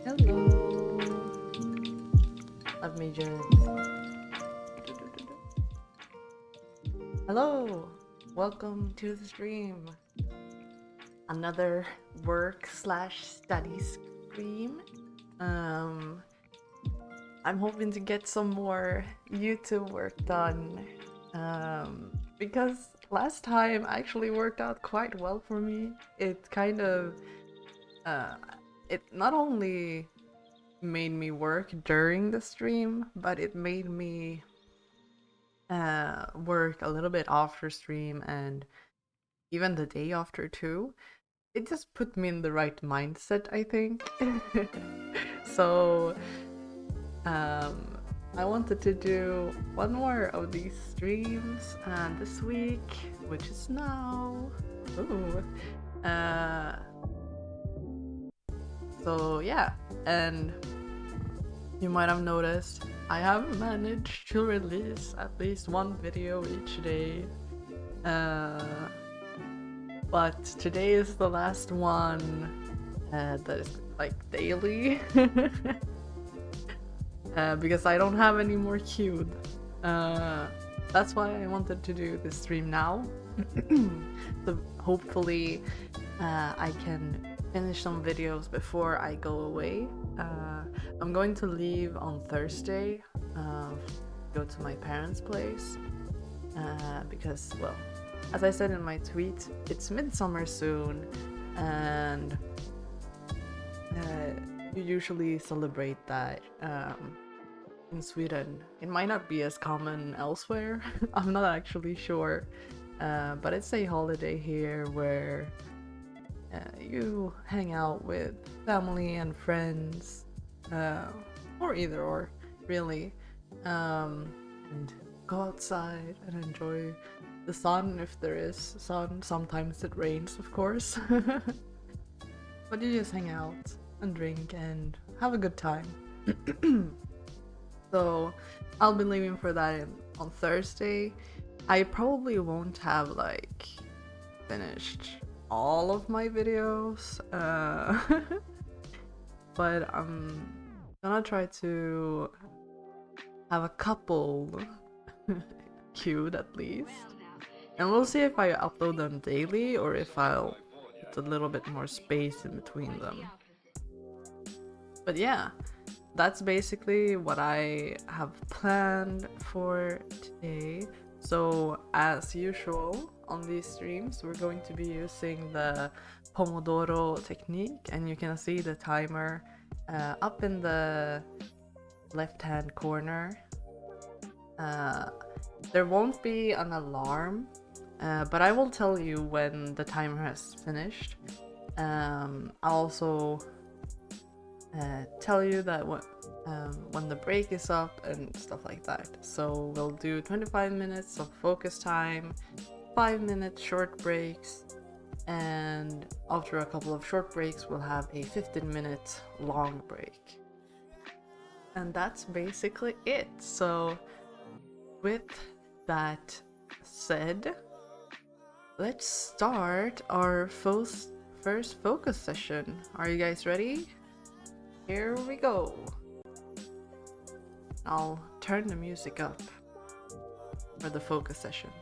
Hello. Let me just. Hello. Welcome to the stream. Another work/study stream. I'm hoping to get some more YouTube work done. Because last time actually worked out quite well for me. It kind of it not only made me work during the stream, but it made me work a little bit after stream and even the day after too. It just put me in the right mindset, I think. So I wanted to do one more of these streams this week, which is now. Ooh. So yeah, and you might have noticed I have managed to release at least one video each day. But today is the last one that is like daily. Because I don't have any more queued. That's why I wanted to do this stream now. So hopefully I can finish some videos before I go away. I'm going to leave on Thursday, go to my parents' place, because, well, as I said in my tweet, it's midsummer soon, and you usually celebrate that in Sweden. It might not be as common elsewhere. I'm not actually sure, but it's a holiday here where you hang out with family and friends, or either or, really, and go outside and enjoy the sun if there is sun. Sometimes it rains, of course. But you just hang out and drink and have a good time. So I'll be leaving for that on Thursday. I probably won't have like finished all of my videos, but I'm gonna try to have a couple queued at least, and we'll see if I upload them daily or if I'll put a little bit more space in between them. But yeah, that's basically what I have planned for today. So as usual on these streams, we're going to be using the Pomodoro Technique, and you can see the timer up in the left-hand corner. There won't be an alarm, but I will tell you when the timer has finished. I'll also tell you that when the break is up and stuff like that. So we'll do 25 minutes of focus time, 5 minute short breaks, and after a couple of short breaks we'll have a 15-minute long break. And that's basically it. So with that said, let's start our first focus session. Are you guys ready? Here we go. I'll turn the music up for the focus sessions.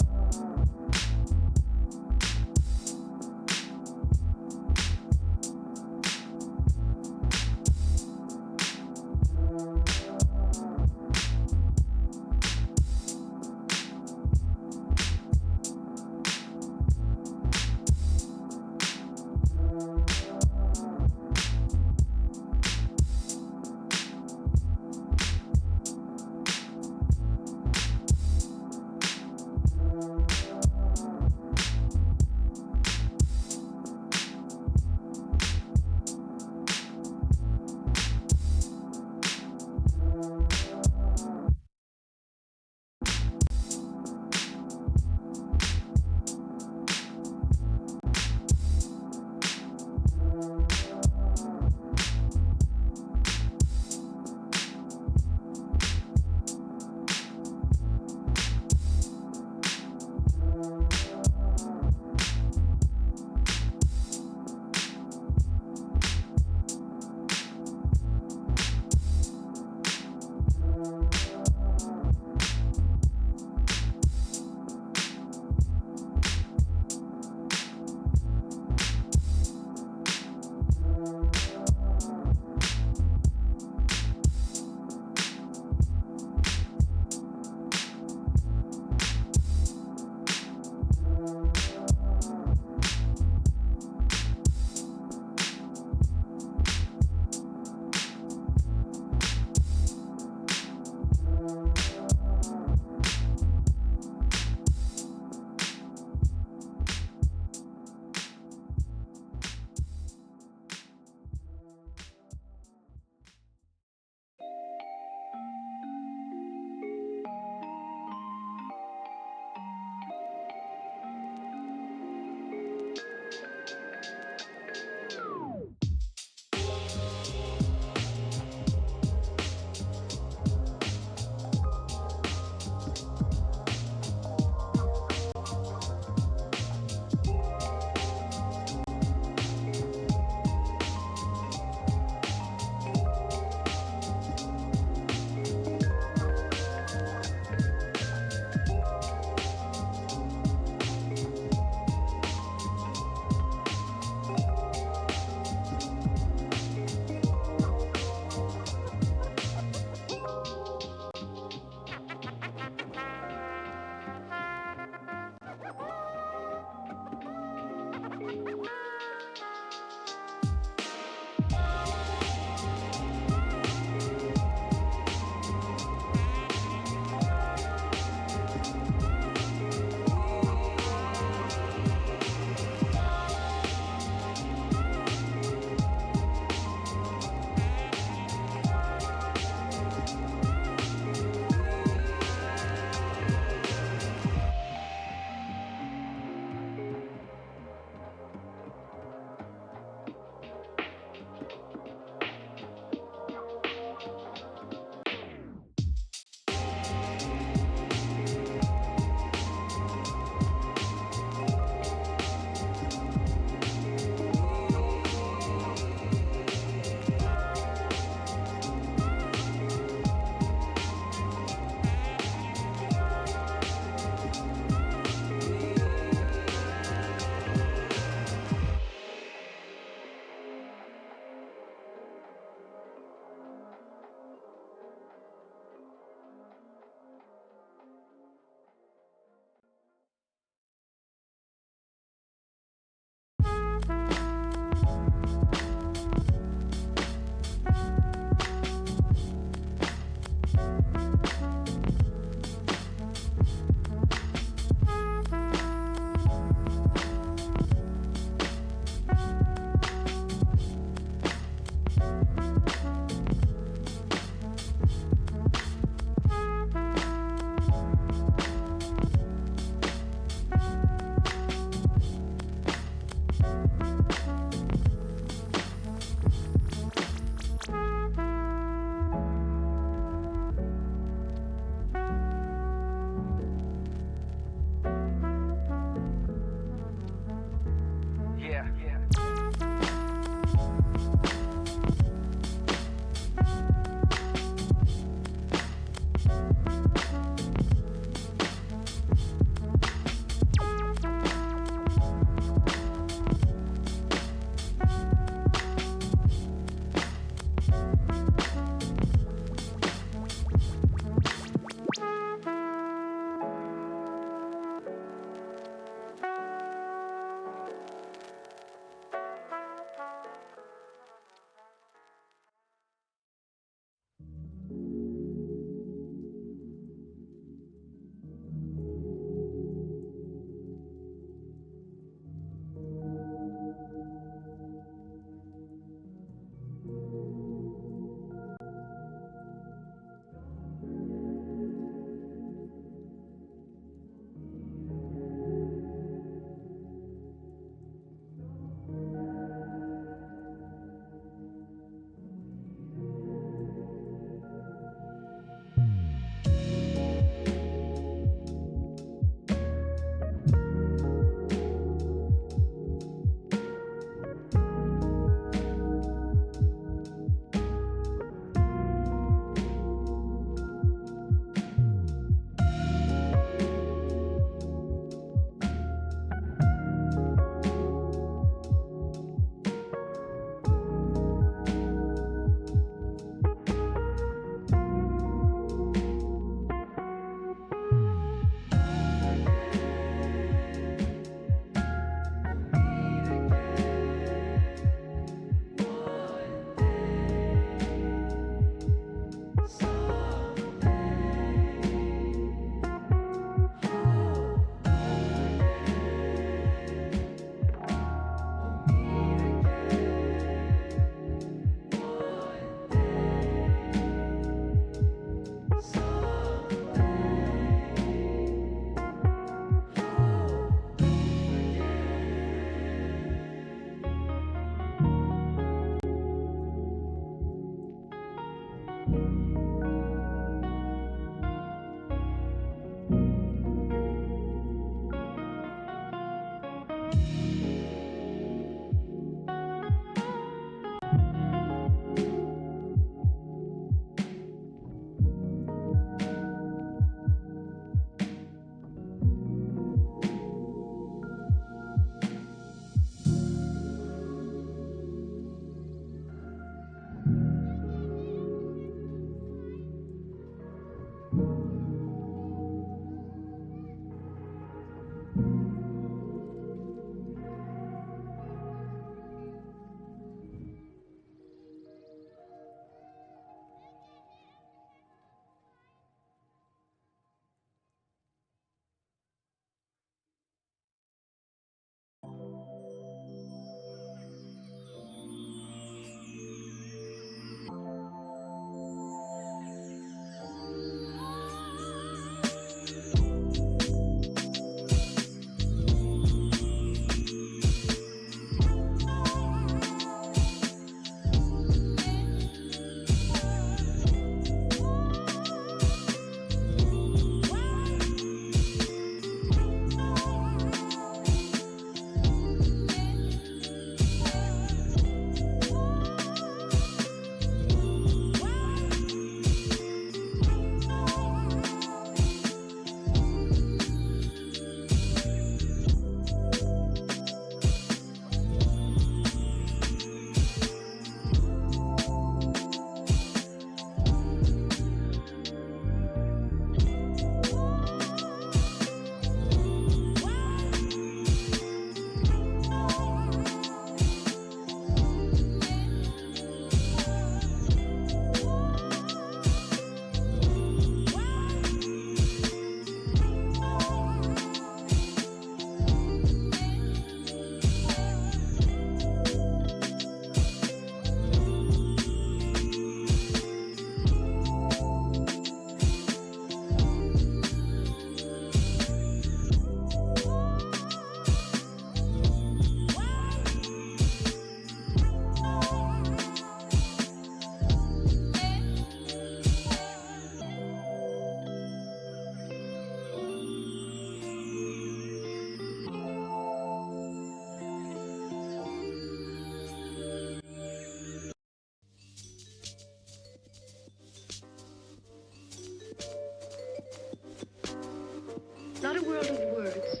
Not a world of words,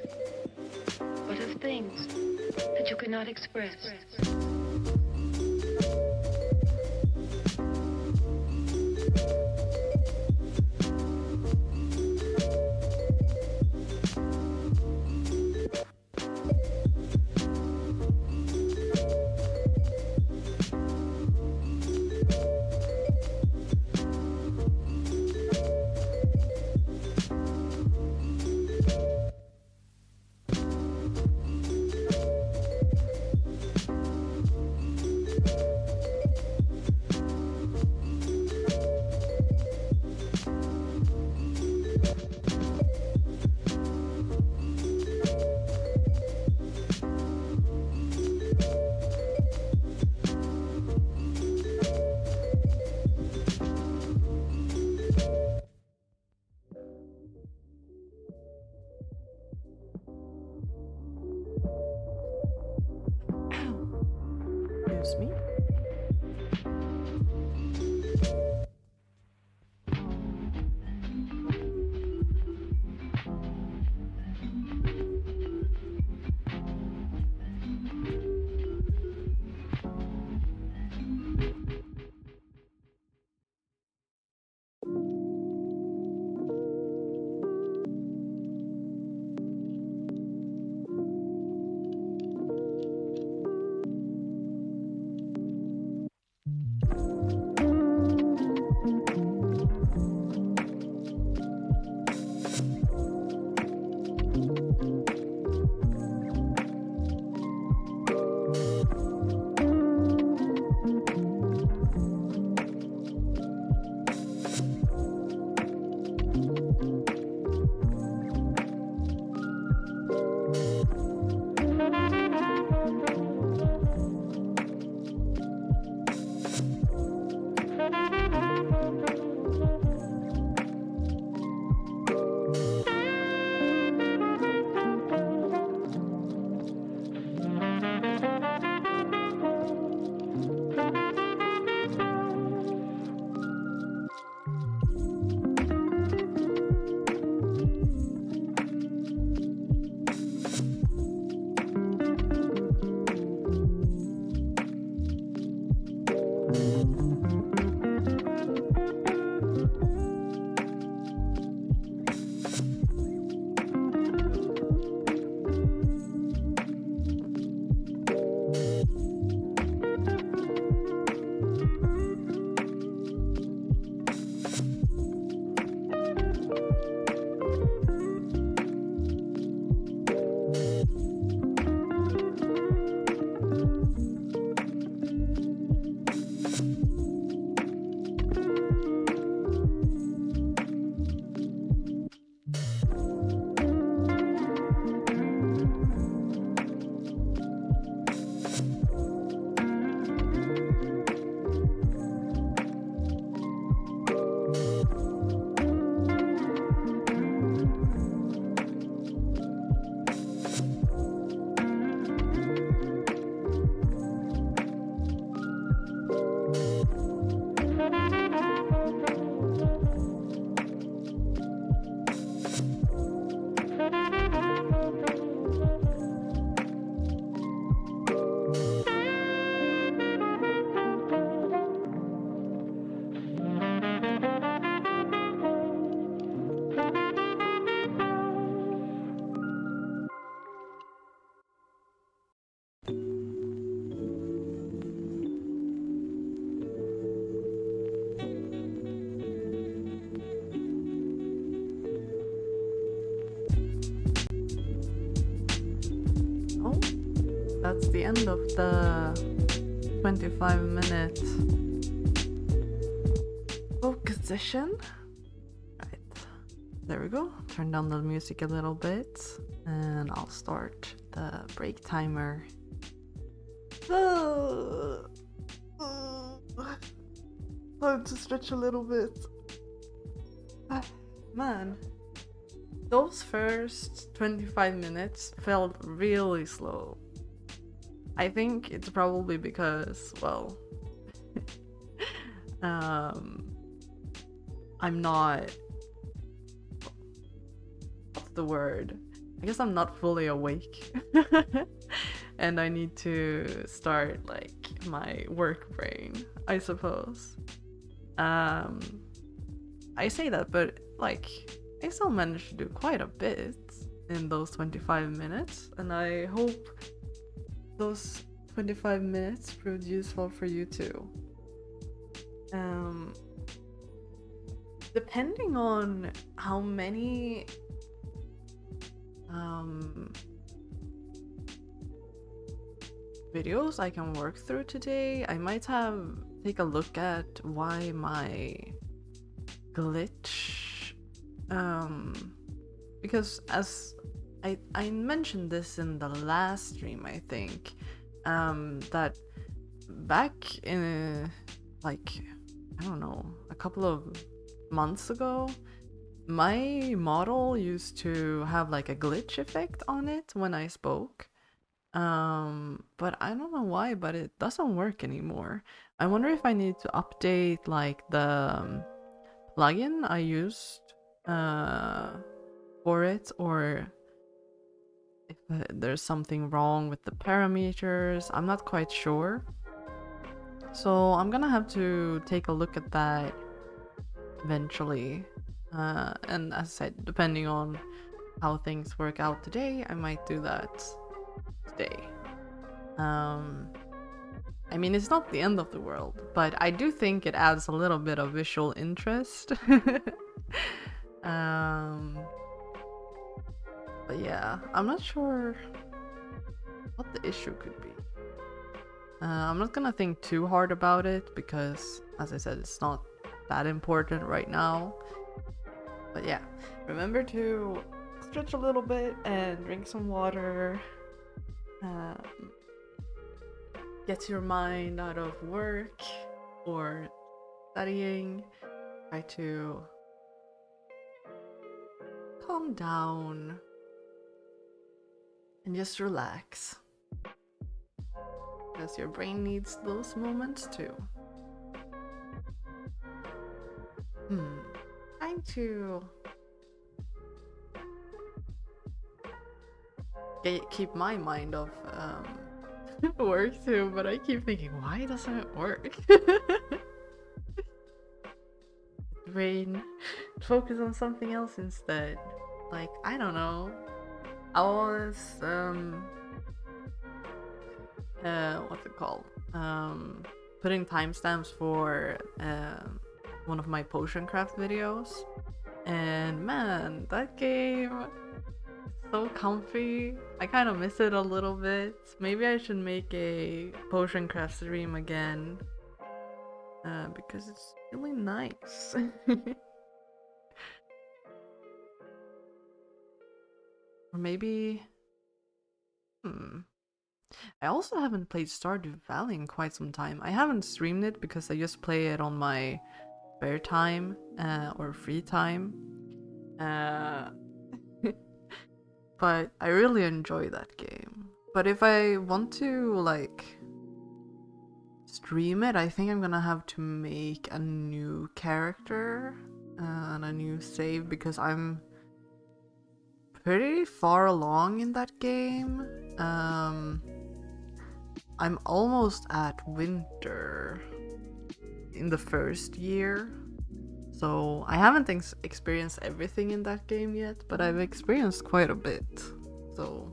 but of things that you cannot express. that's the end of the 25-minute focus session. Right, there we go. Turn down the music a little bit, and I'll start the break timer. Time to stretch a little bit. Man, those first 25 minutes felt really slow. I think it's probably because, well, I'm not, what's the word? I guess I'm not fully awake. And I need to start like my work brain, I suppose. I say that, but like I still managed to do quite a bit in those 25 minutes, and I hope those 25 minutes proved useful for you too. Depending on how many videos I can work through today, I might take a look at why my glitch, because as I mentioned this in the last stream, I think, that back in like, I don't know, a couple of months ago, my model used to have like a glitch effect on it when I spoke. But I don't know why, but it doesn't work anymore. I wonder if I need to update like the plugin I used for it, or if there's something wrong with the parameters. I'm not quite sure. So I'm gonna have to take a look at that eventually. And as I said, depending on how things work out today, I might do that today. I mean, it's not the end of the world, but I do think it adds a little bit of visual interest. But yeah, I'm not sure what the issue could be. I'm not gonna think too hard about it because, as I said, it's not that important right now. But yeah, remember to stretch a little bit and drink some water. Get your mind out of work or studying. Try to calm down and just relax, because your brain needs those moments too. Trying to keep my mind off work too, but I keep thinking, why doesn't it work? Brain, focus on something else instead. Like, I don't know. I was what's it called? Putting timestamps for one of my potion craft videos, and man, that game, so comfy. I kind of miss it a little bit. Maybe I should make a potion craft stream again, because it's really nice. Or maybe, I also haven't played Stardew Valley in quite some time. I haven't streamed it because I just play it on my spare time, or free time. But I really enjoy that game. But if I want to like stream it, I think I'm gonna have to make a new character and a new save, because I'm pretty far along in that game. I'm almost at winter in the first year. So I haven't experienced everything in that game yet, but I've experienced quite a bit. So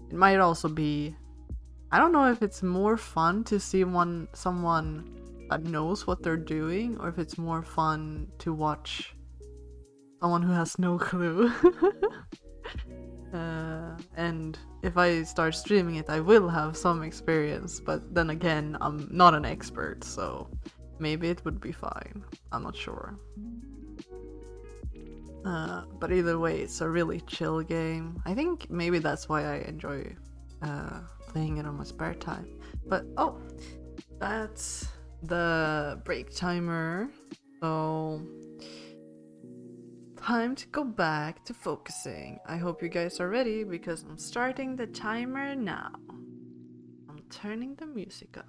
it might also be, I don't know if it's more fun to see someone that knows what they're doing, or if it's more fun to watch someone who has no clue. And if I start streaming it, I will have some experience, but then again, I'm not an expert, so maybe it would be fine. I'm not sure. But either way, it's a really chill game. I think maybe that's why I enjoy playing it on my spare time. But oh, that's the break timer. So time to go back to focusing. I hope you guys are ready because I'm starting the timer now. I'm turning the music up.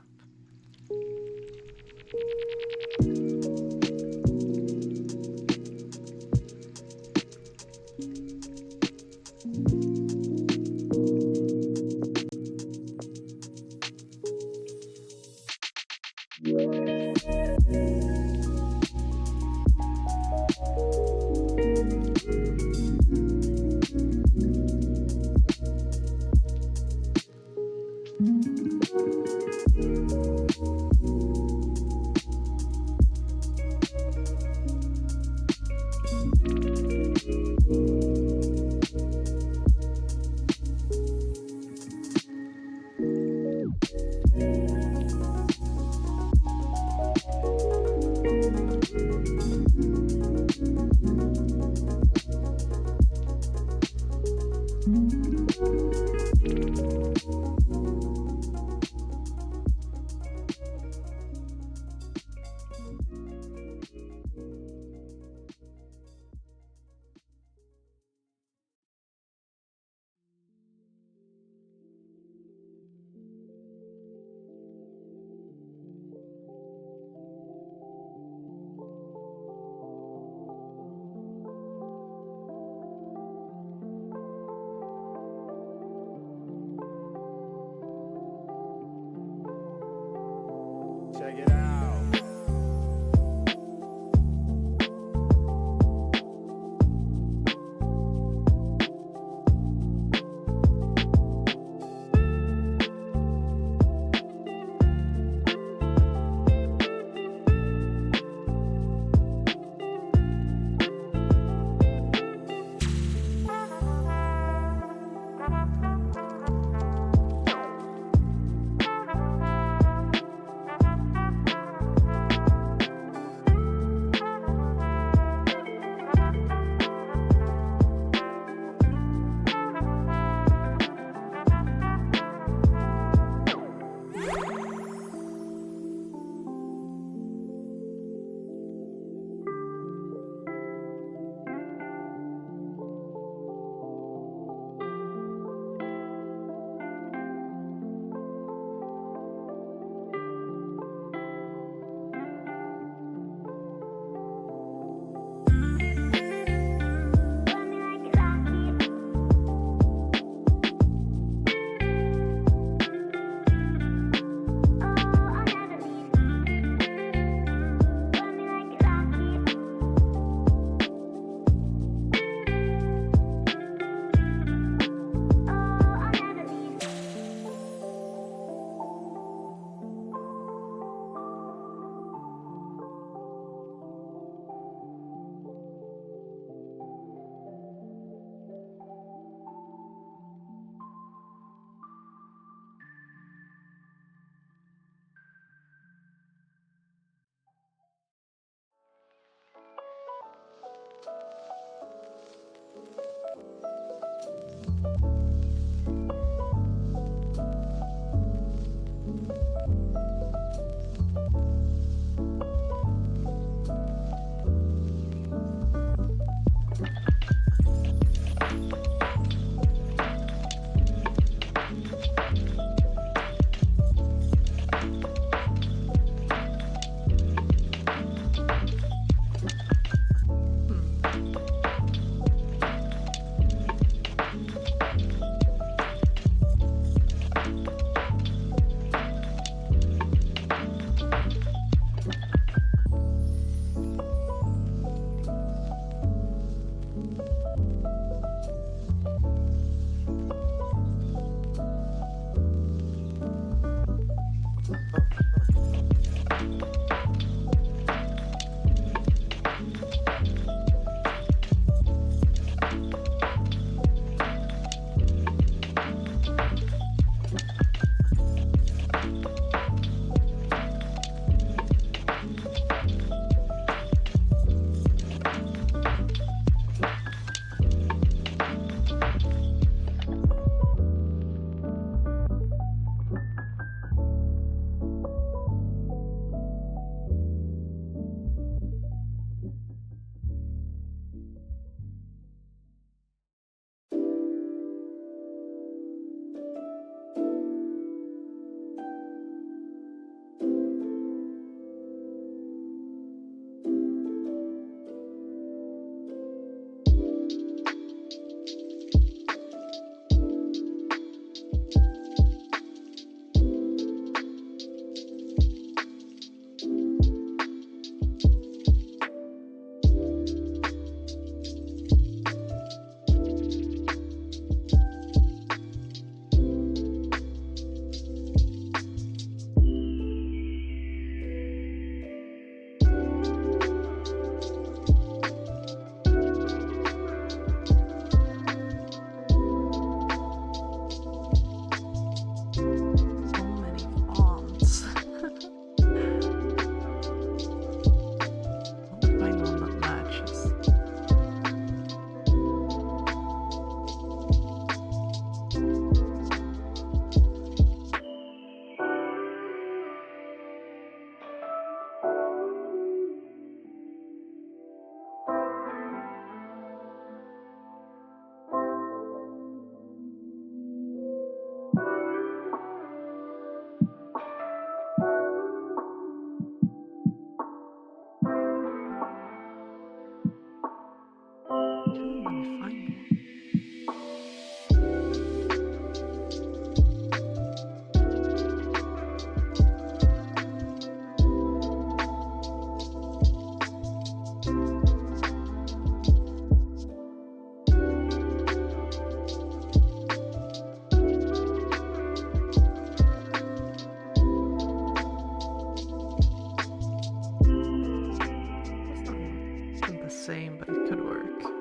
same, but it could work.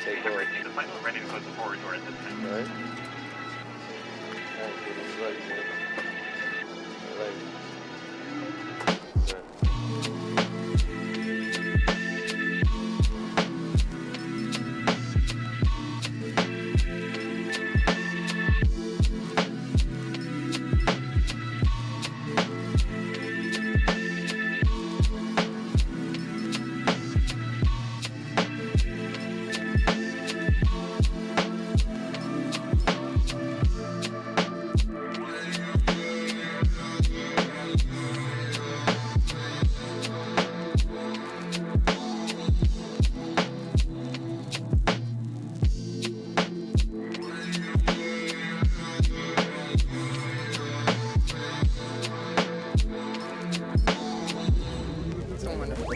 take Number off. 2, the final ready to close the forward door at this time. Right? Alright, good, it's right, man. I like it. So wonderful.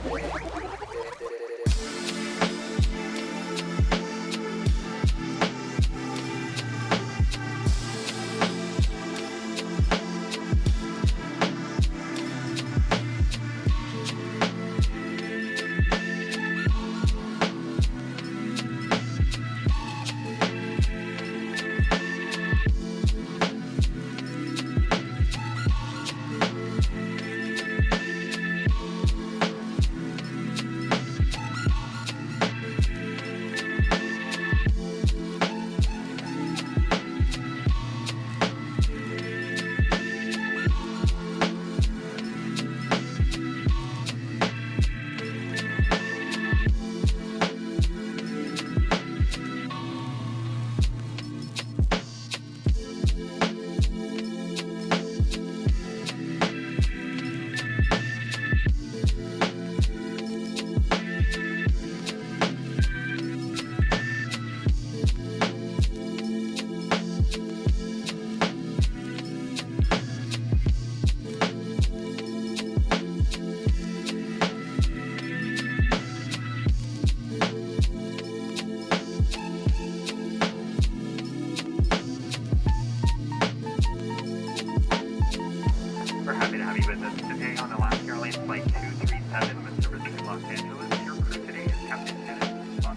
We're happy to have you with us today on Alaska Airlines Flight 237 with services to Los Angeles. Your crew today is Captain Dennis Buck.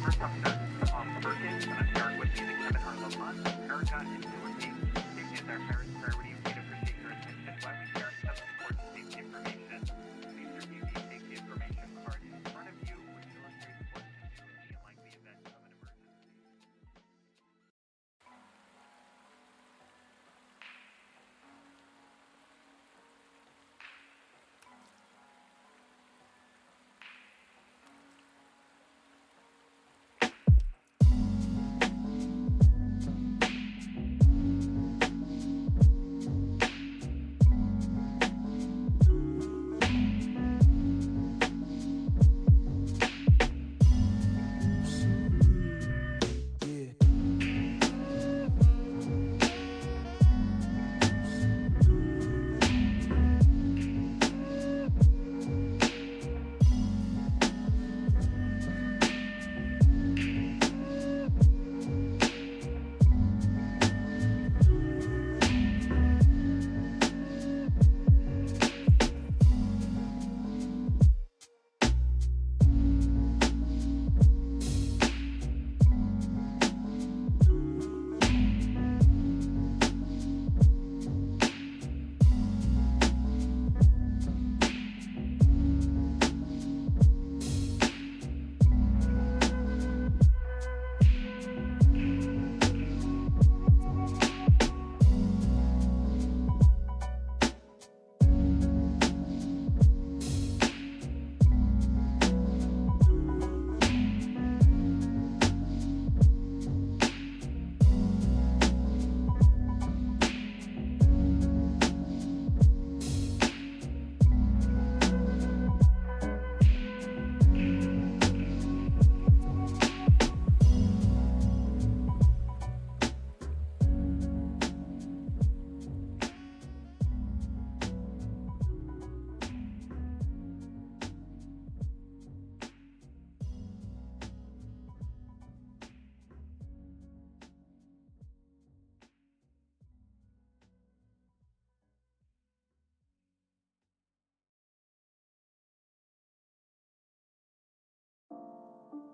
First officer, Tom Perkins, and I'm Eric with Music Kevin Harlow, Erica, and Dorothy. Safety is our highest priority. We'd appreciate your attention while we share some important safety information. Please review the safety information card in front of you, which illustrates what to do in the unlikely event of an emergency.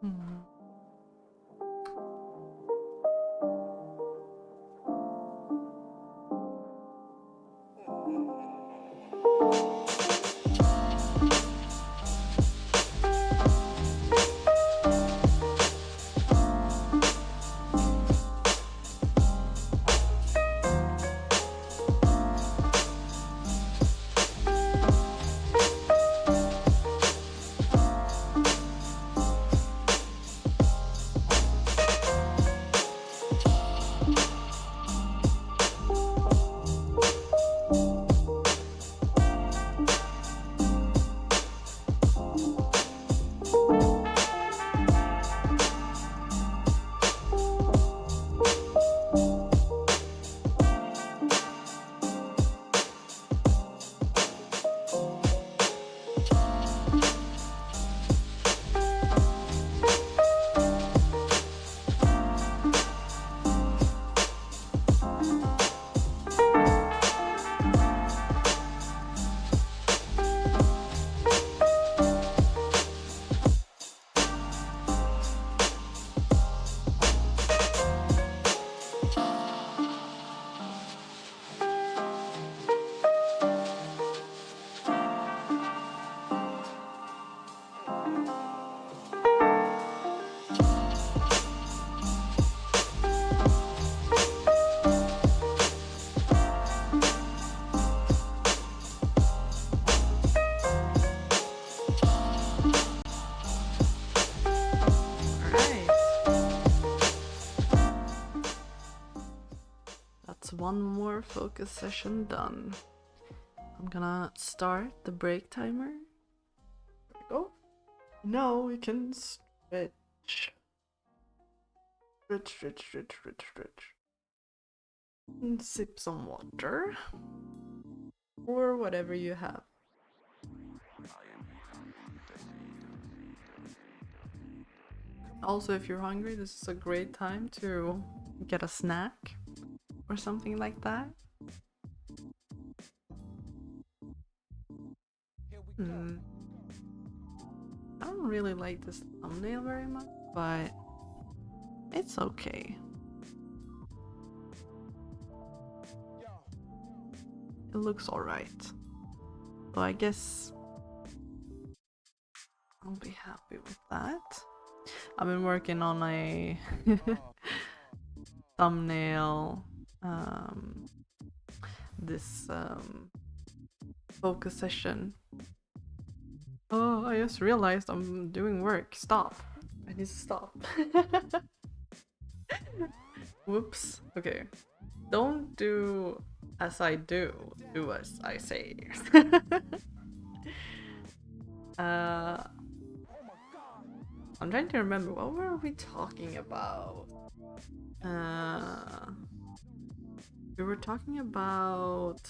Hmm. Alright. That's one more focus session done. I'm gonna start the break timer. There we go. Now we can stretch. Stretch. And sip some water. Or whatever you have. Also, if you're hungry, this is a great time to get a snack or something like that. I don't really like this thumbnail very much, but it's okay. It looks alright. So I guess I'll be happy with that. I've been working on a thumbnail this focus session. Oh, I just realized I'm doing work. Stop. I need to stop. Whoops. Okay. Don't do as I do. Do as I say. I'm trying to remember, what were we talking about? We were talking about...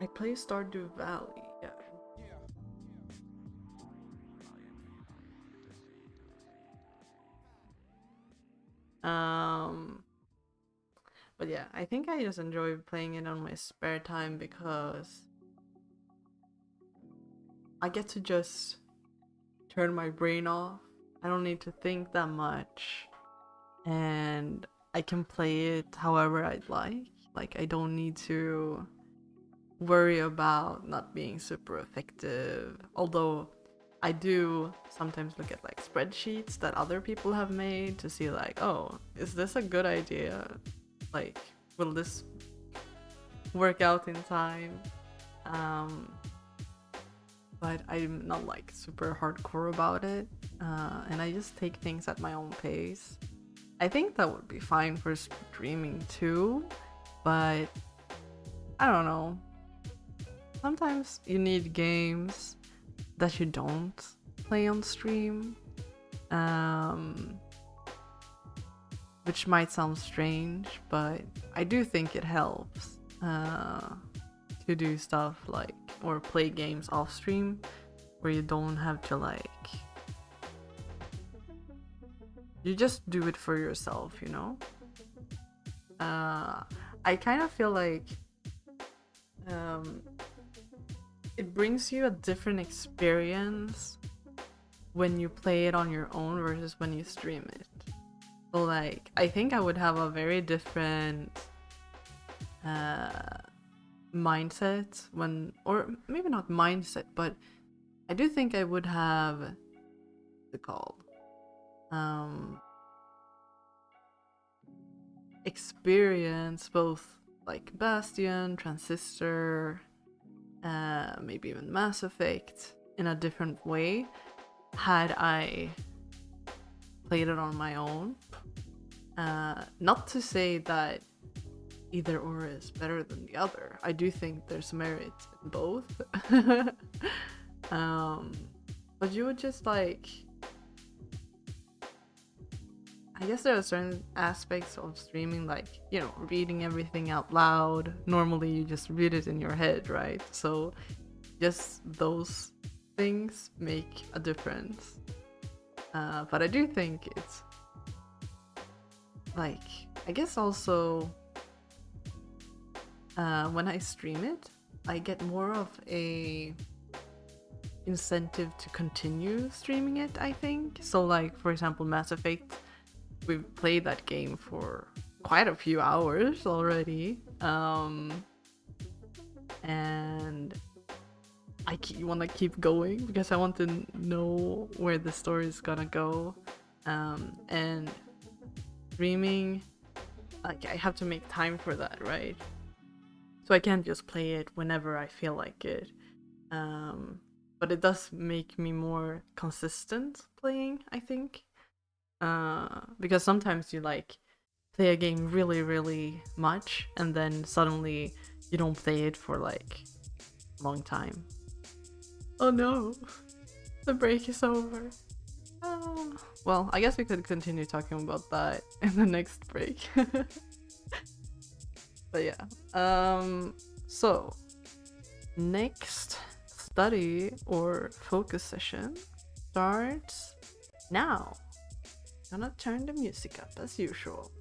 I play Stardew Valley, yeah. But yeah, I think I just enjoy playing it on my spare time because I get to just turn my brain off. I don't need to think that much, and I can play it however I'd like. Like, I don't need to worry about not being super effective, although I do sometimes look at like spreadsheets that other people have made to see like, oh, is this a good idea? Like, will this work out in time? But I'm not like super hardcore about it, and I just take things at my own pace. I think that would be fine for streaming too, but I don't know. Sometimes you need games that you don't play on stream, which might sound strange, but I do think it helps to do stuff like, or play games off stream where you don't have to like, you just do it for yourself, you know? I kind of feel like it brings you a different experience when you play it on your own versus when you stream it. So like, I think I would have a very different mindset when, or maybe not mindset, but I do think I would have, what's it called? Experience both like Bastion, Transistor, maybe even Mass Effect in a different way had I played it on my own. Not to say that either or is better than the other. I do think there's merit in both. But you would just like, I guess there are certain aspects of streaming, like, you know, reading everything out loud. Normally you just read it in your head, right? So just those things make a difference. But I do think it's like, I guess also when I stream it, I get more of a incentive to continue streaming it, I think. So like, for example, Mass Effect, we've played that game for quite a few hours already, and I want to keep going because I want to know where the story is gonna go. And streaming, like, I have to make time for that, right? So I can't just play it whenever I feel like it. But it does make me more consistent playing, I think. Because sometimes you like play a game really, really much, and then suddenly you don't play it for like a long time. Oh no, the break is over. Well, I guess we could continue talking about that in the next break. But yeah, so next study or focus session starts now. Gonna turn the music up as usual.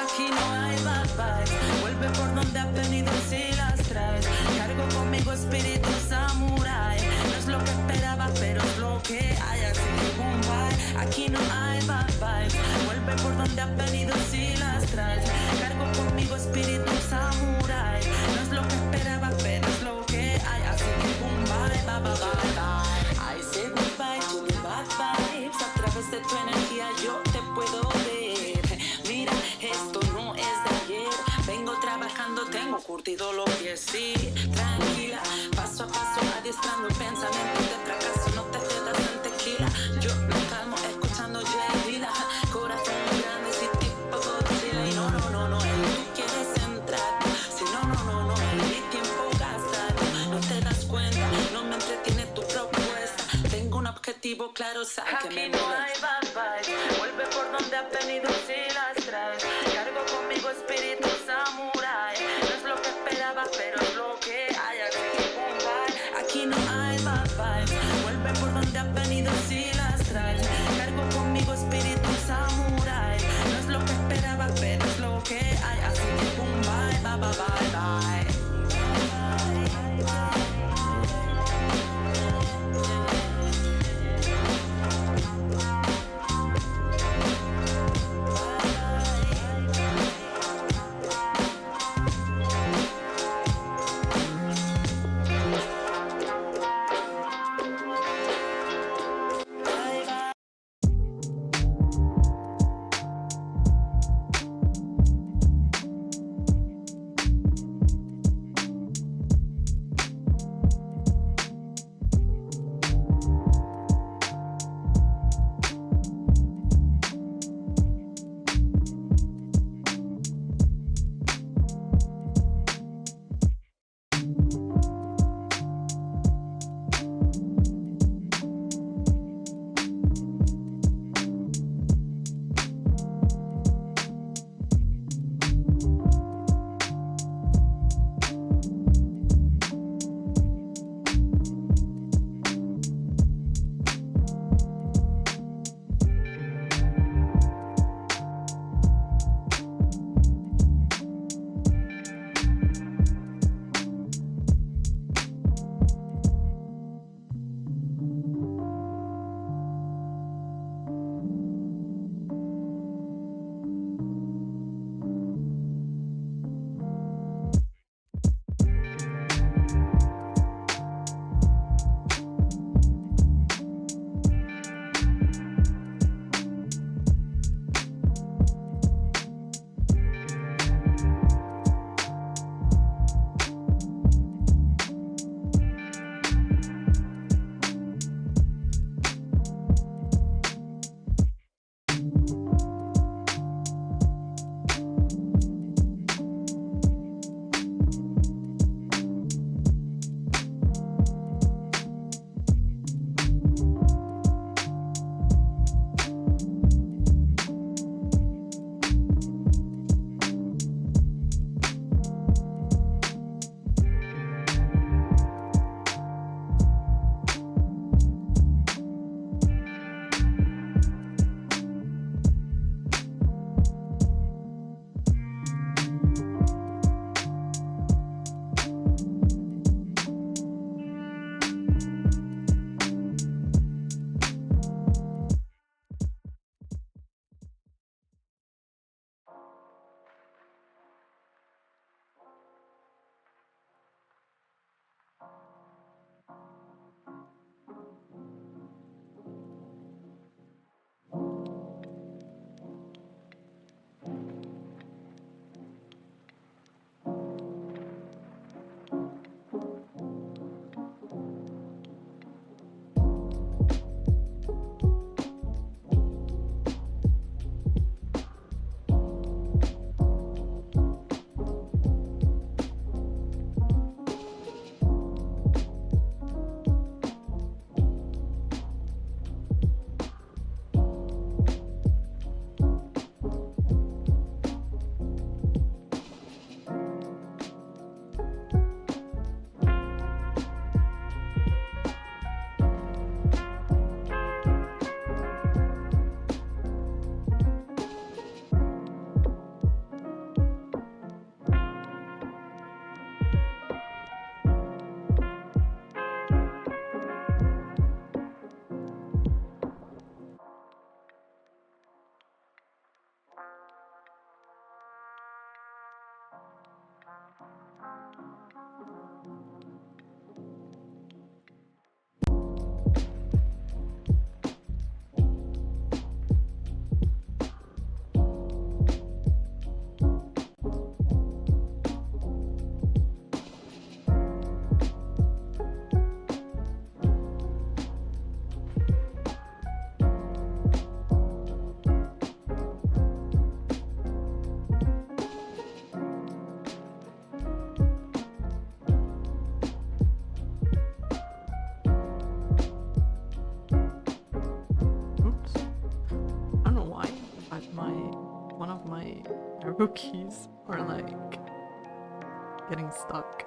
Aquí no hay bad vibes. Vuelve por donde has venido si las traes. Cargo conmigo espíritu samurai. No es lo que esperaba, pero es lo que hay. Así que boom, bye. Aquí no hay bad vibes. Vuelve por donde has venido si las traes. Cargo conmigo espíritu samurai. No es lo que esperaba, pero es lo que hay. Así que boom, bye, bye, bye, bye, bye. I say goodbye to the bad vibes. A través de tu energía yo te puedo ver. Mira, esto no es de ayer. Vengo trabajando, tengo curtido los pies, sí. Tranquila, paso a paso, adiestrando pensamientos de fracaso. No te quedas en tequila. Yo me calmo escuchando J. Dilla. Corazón grande, sí, tipo Godzilla. Y no, no, no, no, tú quieres entrar. Si no, no, no, no, mi tiempo gastado. No te das cuenta, no me entretiene tu propuesta. Tengo un objetivo claro, sabes que me molesta. Aquí no hay bad vibes. Vuelve por donde has venido si las traes. Cargo conmigo espíritu samurai. No es lo que esperaba, pero es lo que hay. Así que boom, bye. Aquí no hay bad vibes. Vuelve por donde has venido si las traes. Cargo conmigo espíritu samurai. No es lo que esperaba, pero es lo que hay. Así que boom, bye, bye, bye, bye, bye. Bye. one of my arrow keys are like getting stuck.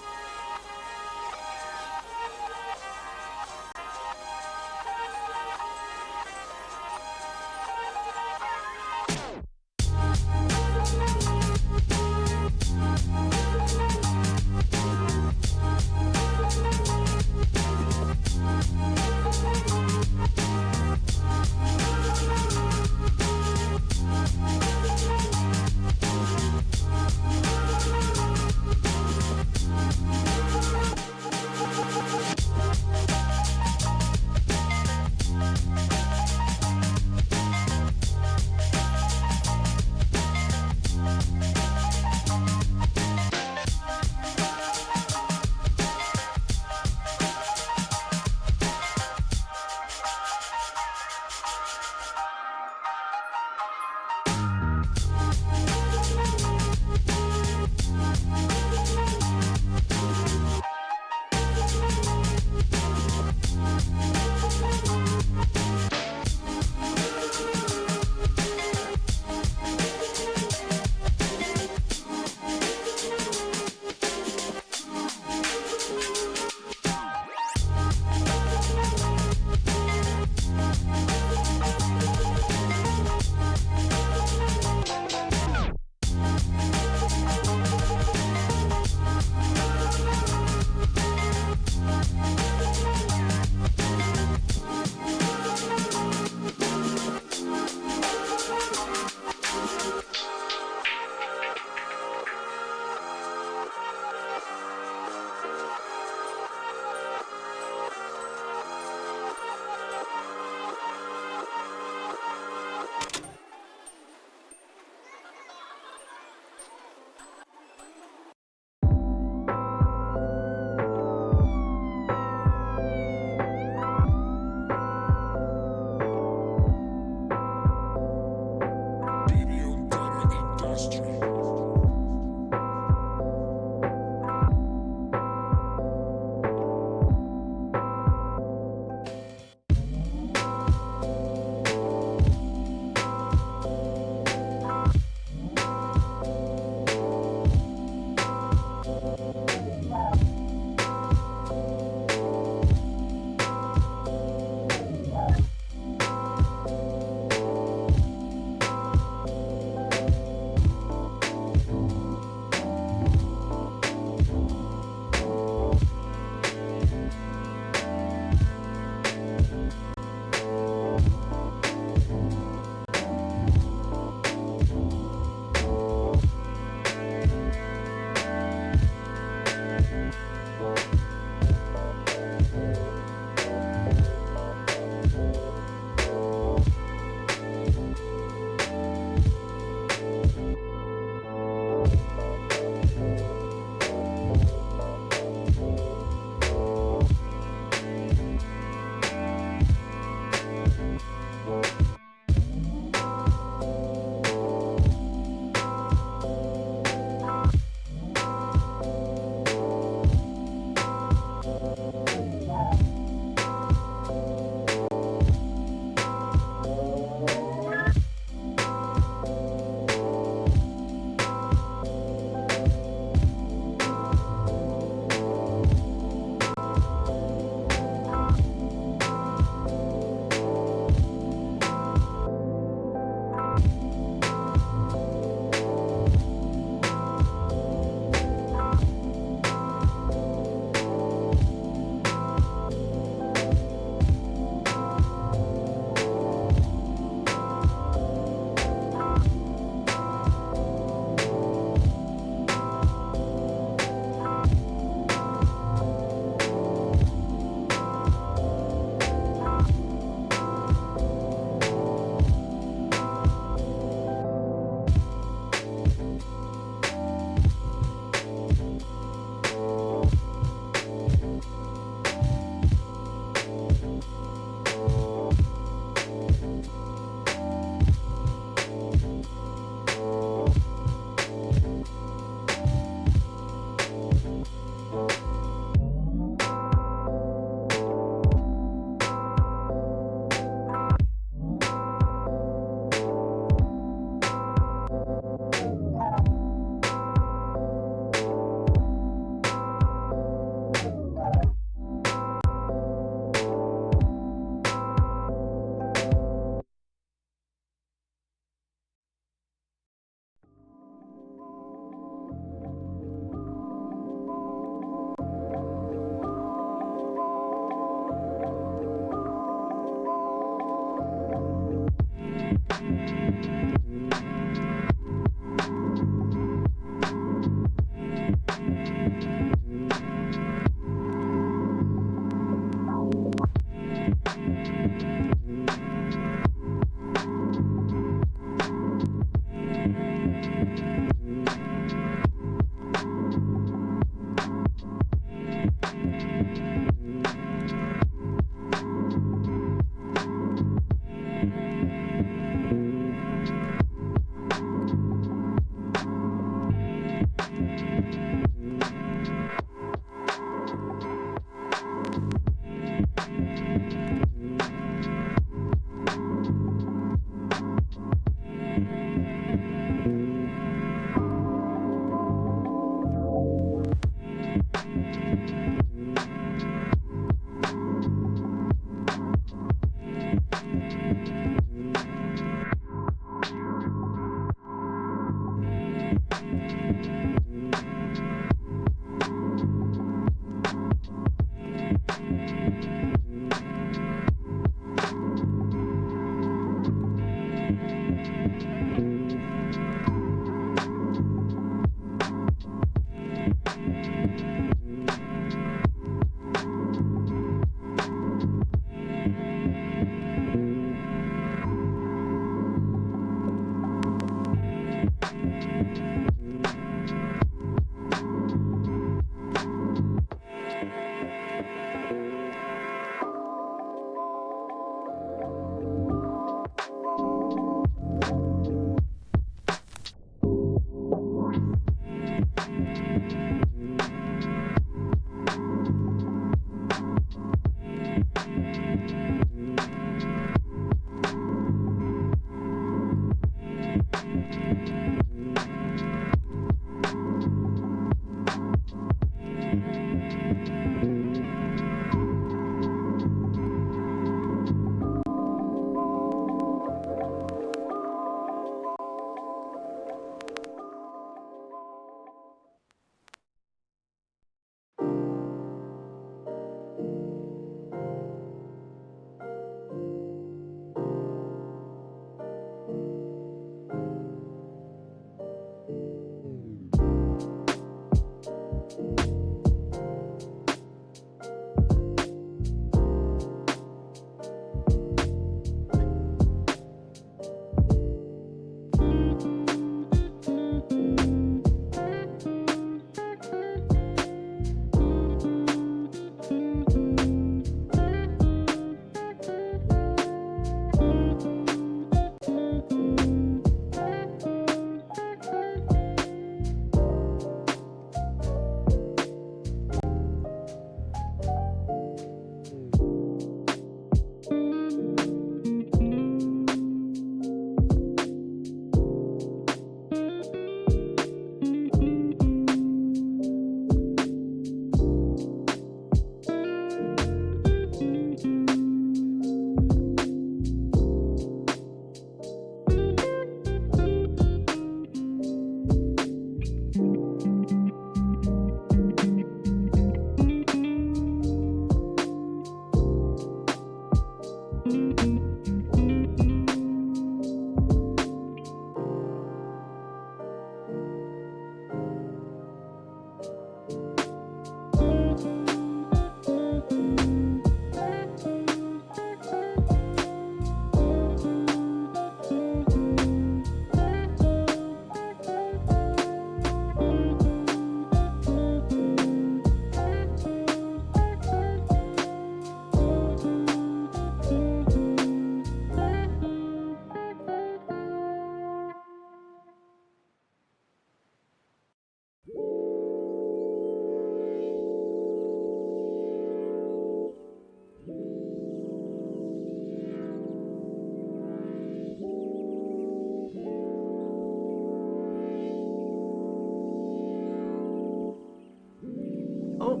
Oh,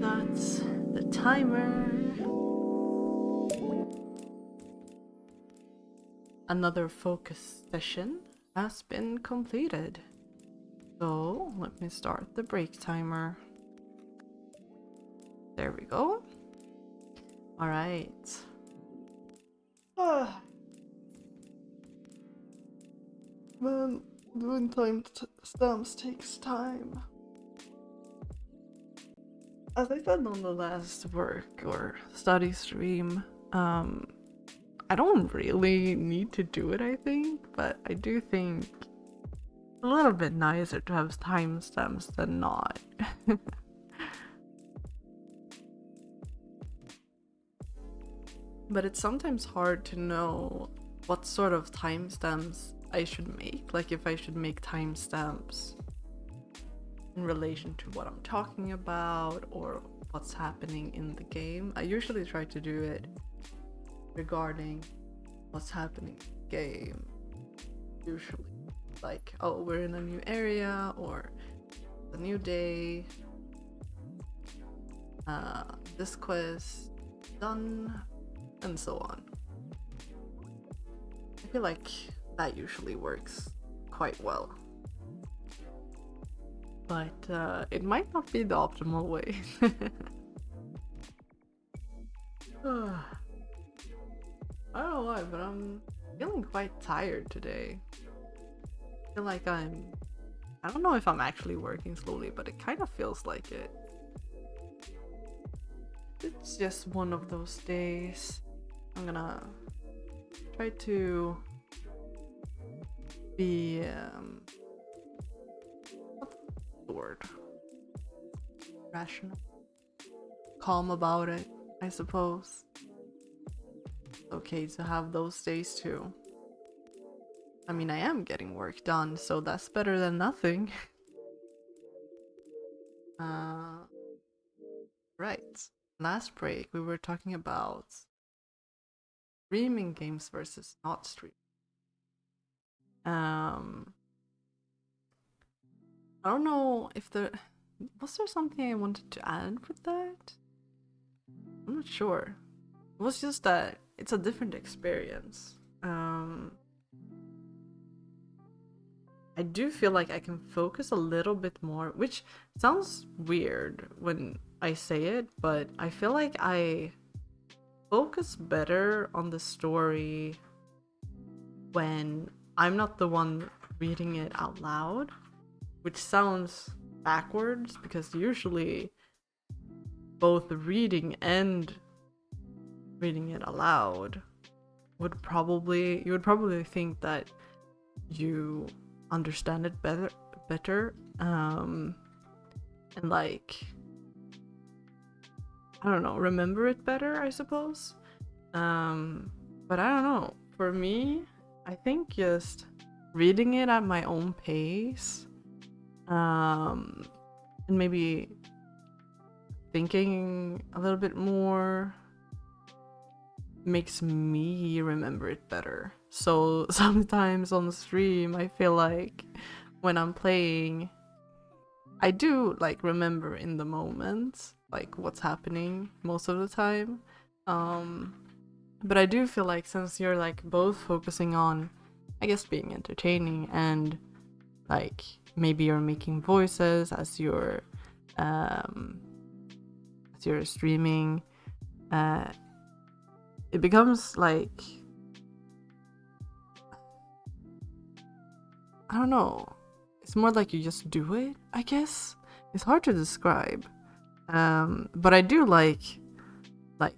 that's the timer. Another focus session has been completed. So let me start the break timer. There we go. All right. Man, doing time stamps takes time. As I said on the last work or study stream, I don't really need to do it, I think, but I do think it's a little bit nicer to have timestamps than not. But it's sometimes hard to know what sort of timestamps I should make, like if I should make timestamps in relation to what I'm talking about or what's happening in the game. I usually try to do it regarding what's happening in the game. Usually, like, oh, we're in a new area, or a new day, this quest done, and so on. I feel like that usually works quite well. But it might not be the optimal way. I don't know why, but I'm feeling quite tired today. I feel like I'm I don't know if I'm actually working slowly, but it kind of feels like it. It's just one of those days. I'm gonna try to be what's the word? Rational. Calm about it, I suppose. Okay to have those days too. I mean, I am getting work done, so that's better than nothing. Right. Last break, we were talking about streaming games versus not streaming. I don't know if was there something I wanted to add with that? I'm not sure. It was just that it's a different experience. I do feel like I can focus a little bit more, which sounds weird when I say it, but I feel like I focus better on the story when I'm not the one reading it out loud, which sounds backwards because usually both reading and reading it aloud you would probably think that you understand it better and like, I don't know, remember it better, I suppose. But I don't know, for me, I think just reading it at my own pace, and maybe thinking a little bit more makes me remember it better. So sometimes on the stream, I feel like when I'm playing, I do like remember in the moment, like what's happening most of the time. But I do feel like since you're like both focusing on, I guess, being entertaining and like maybe you're making voices as you're streaming, it becomes like, I don't know, it's more like you just do it, I guess. It's hard to describe. But I do like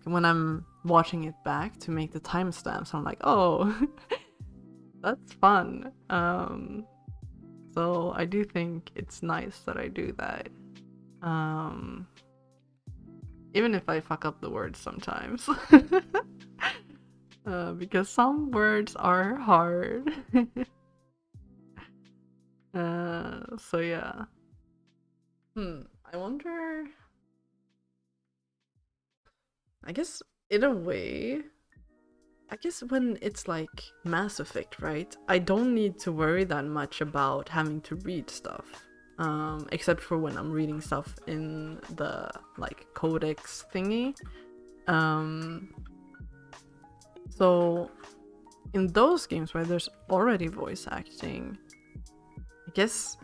when I'm watching it back to make the timestamps, I'm like, oh, that's fun. So I do think it's nice that I do that. Even if I fuck up the words sometimes. Because some words are hard. So yeah. I wonder, I guess in a way, I guess when it's like Mass Effect, right? I don't need to worry that much about having to read stuff. Except for when I'm reading stuff in the like codex thingy. So in those games where there's already voice acting, I guess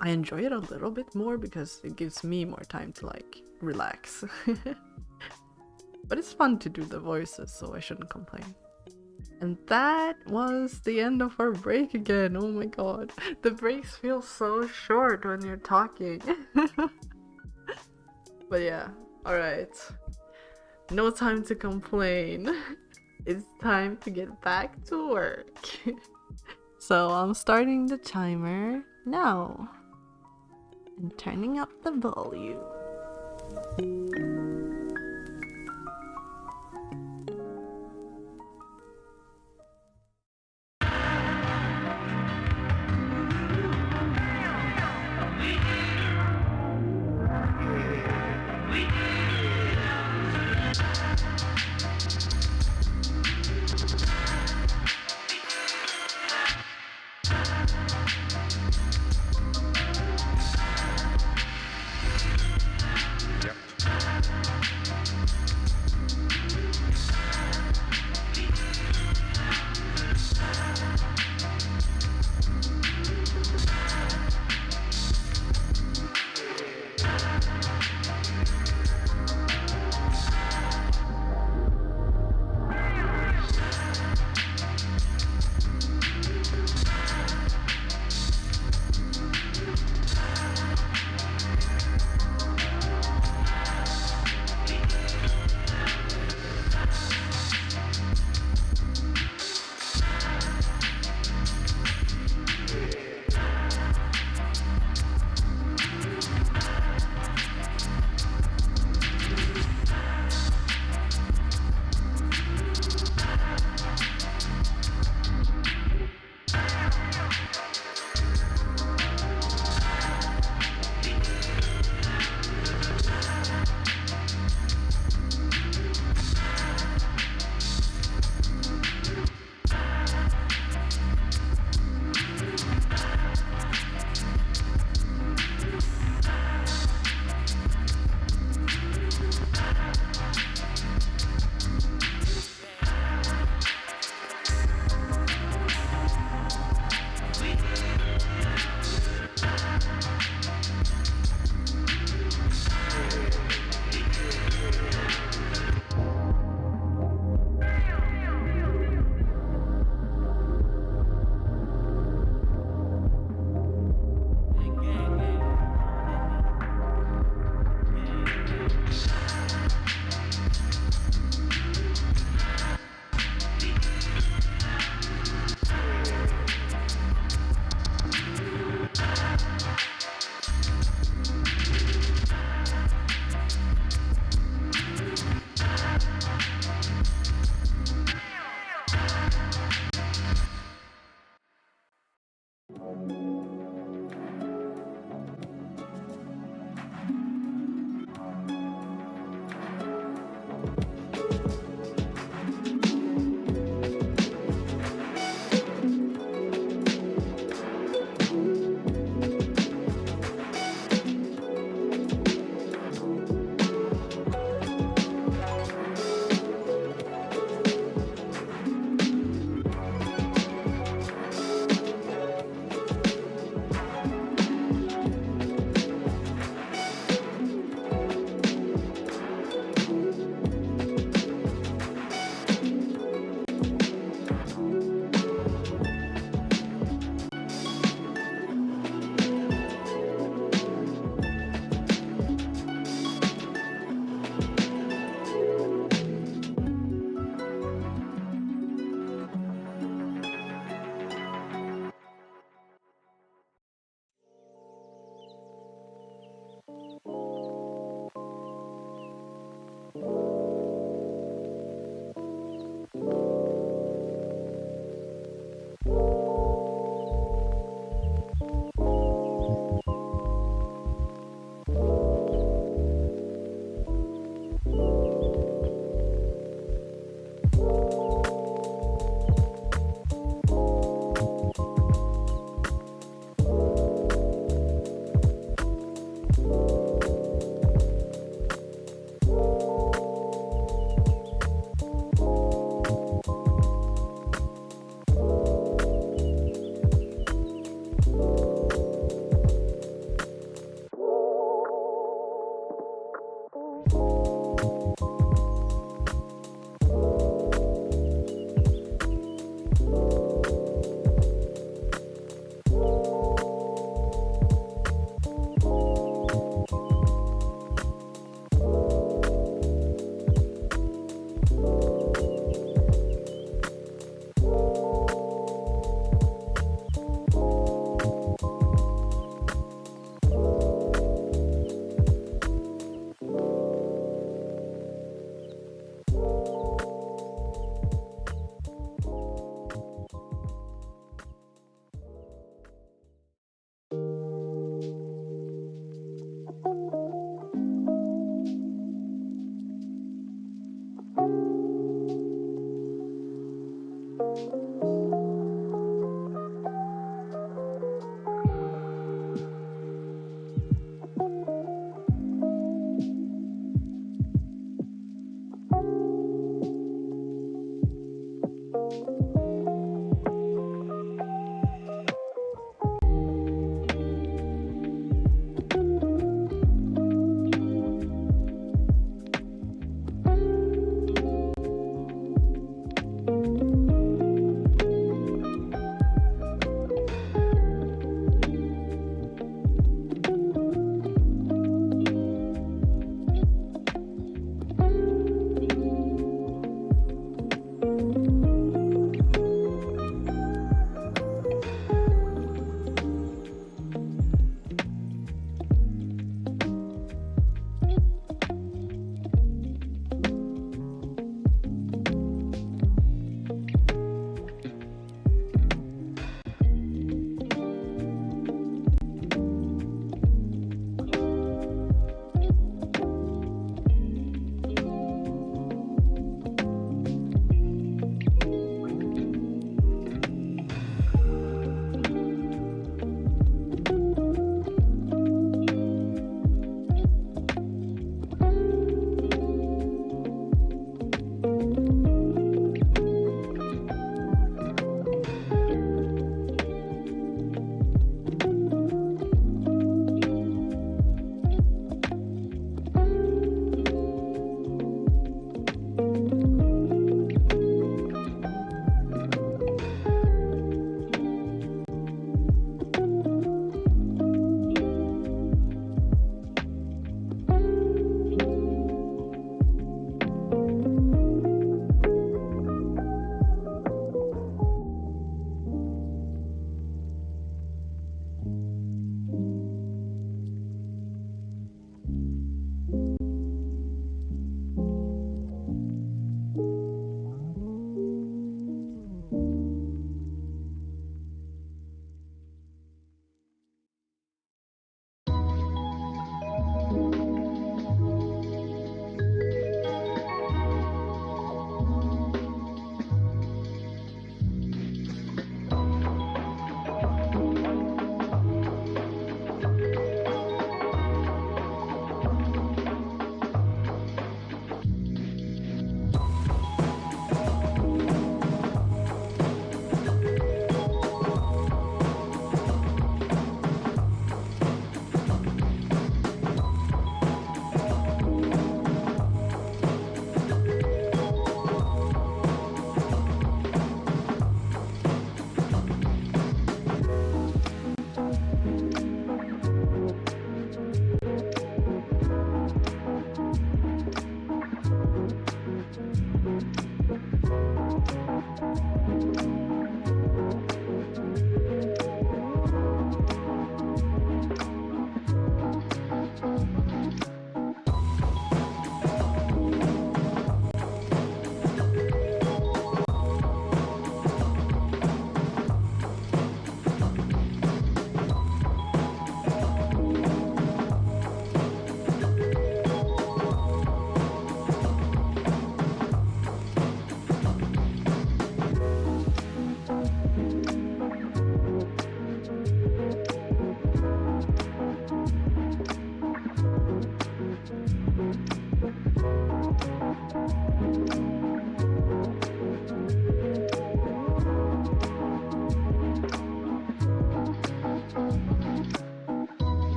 I enjoy it a little bit more because it gives me more time to like relax. But it's fun to do the voices, so I shouldn't complain. And that was the end of our break again. Oh my god. The breaks feel so short when you're talking. But yeah, alright. No time to complain. It's time to get back to work. So I'm starting the timer now. And turning up the volume.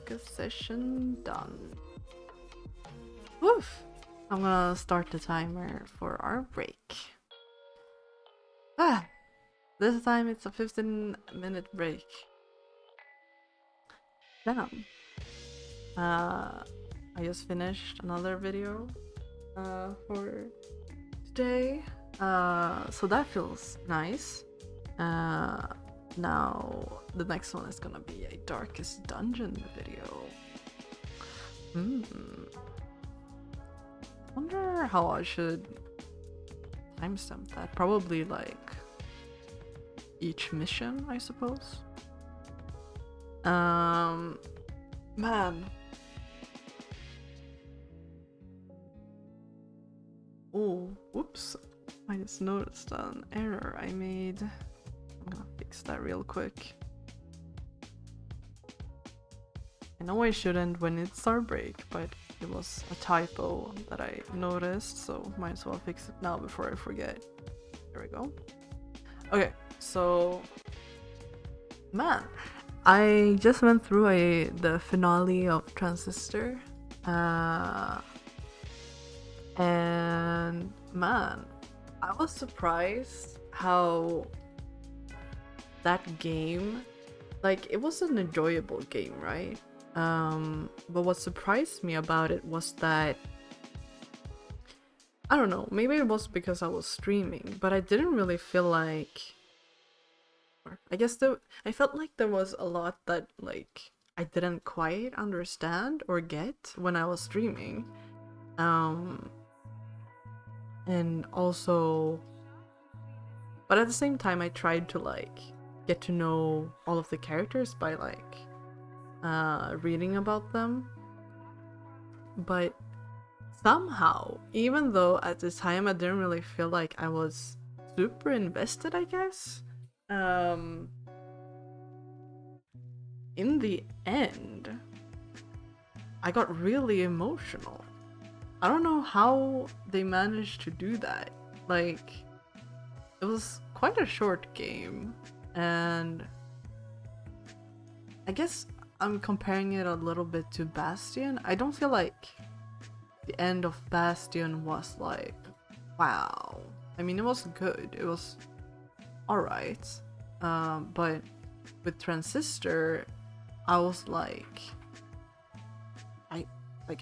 focus session done. Woof! I'm gonna start the timer for our break. This time it's a 15-minute break. Damn. I just finished another video for today. So that feels nice. Now the next one is gonna be a Darkest Dungeon video. Wonder how I should timestamp that. Probably like each mission, I suppose. Man. Oh, whoops. I just noticed an error I made. I'm gonna fix that real quick. I know I shouldn't when it's our break, but it was a typo that I noticed, so might as well fix it now before I forget. There we go. Okay, so man, I just went through the finale of Transistor, and man, I was surprised how that game, like, it was an enjoyable game, right? But what surprised me about it was that, I don't know, maybe it was because I was streaming, but I didn't really feel like, I guess I felt like there was a lot that, like, I didn't quite understand or get when I was streaming. And also, but at the same time, I tried to, like, get to know all of the characters by, like, reading about them. But somehow, even though at the time I didn't really feel like I was super invested, I guess, in the end, I got really emotional. I don't know how they managed to do that. Like, it was quite a short game, and I guess I'm comparing it a little bit to Bastion. I don't feel like the end of Bastion was like, wow. I mean, it was good. It was alright. But with Transistor, I was like,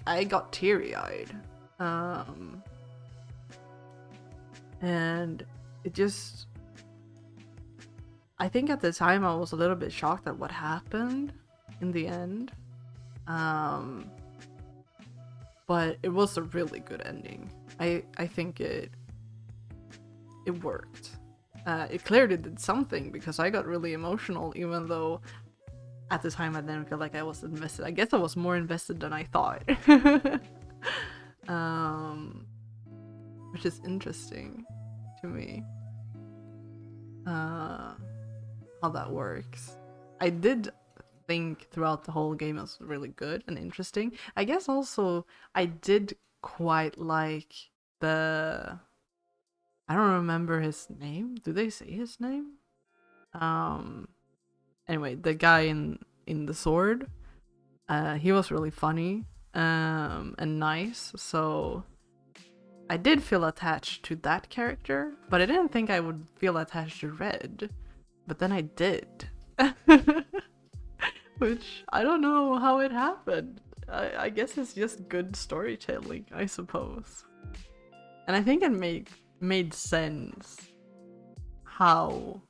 I got teary-eyed. And it just, I think at the time I was a little bit shocked at what happened in the end. But it was a really good ending. I think it worked. It clearly did something, because I got really emotional, even though at the time I didn't feel like I was invested. I guess I was more invested than I thought. Which is interesting to me. How that works. I did think throughout the whole game it was really good and interesting. I guess also I did quite like I don't remember his name. Do they say his name? Anyway, the guy in the sword, he was really funny and nice, so I did feel attached to that character, but I didn't think I would feel attached to Red, but then I did. Which, I don't know how it happened. I guess it's just good storytelling, I suppose. And I think it made sense how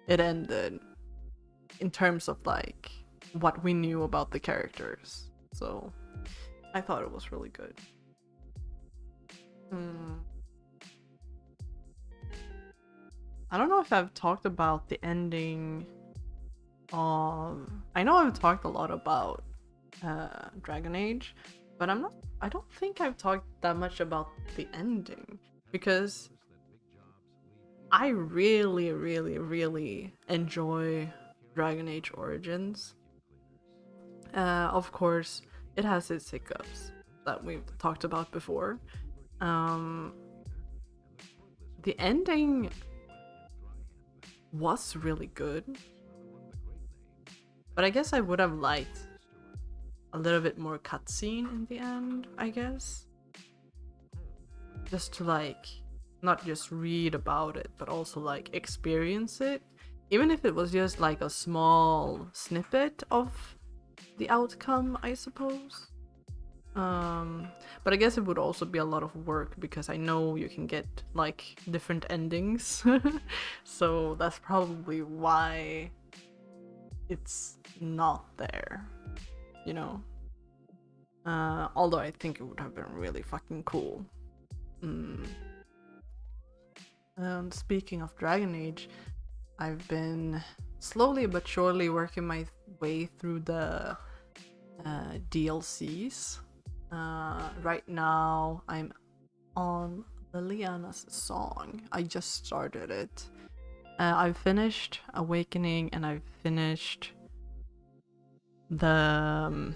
it ended in terms of, like, what we knew about the characters. So I thought it was really good. I don't know if I've talked about the ending of... I know I've talked a lot about Dragon Age, but I don't think I've talked that much about the ending, because I really, really, really enjoy Dragon Age Origins. Of course, it has its hiccups that we've talked about before. The ending was really good, but I guess I would have liked a little bit more cutscene in the end, I guess. Just to like not just read about it, but also like experience it. Even if it was just like a small snippet of the outcome, I suppose. But I guess it would also be a lot of work because I know you can get like different endings. So that's probably why it's not there, you know? Although I think it would have been really fucking cool. And speaking of Dragon Age, I've been slowly but surely working my way through the DLCs. Right now I'm on Liliana's song. I just started it. I've finished Awakening and I've finished the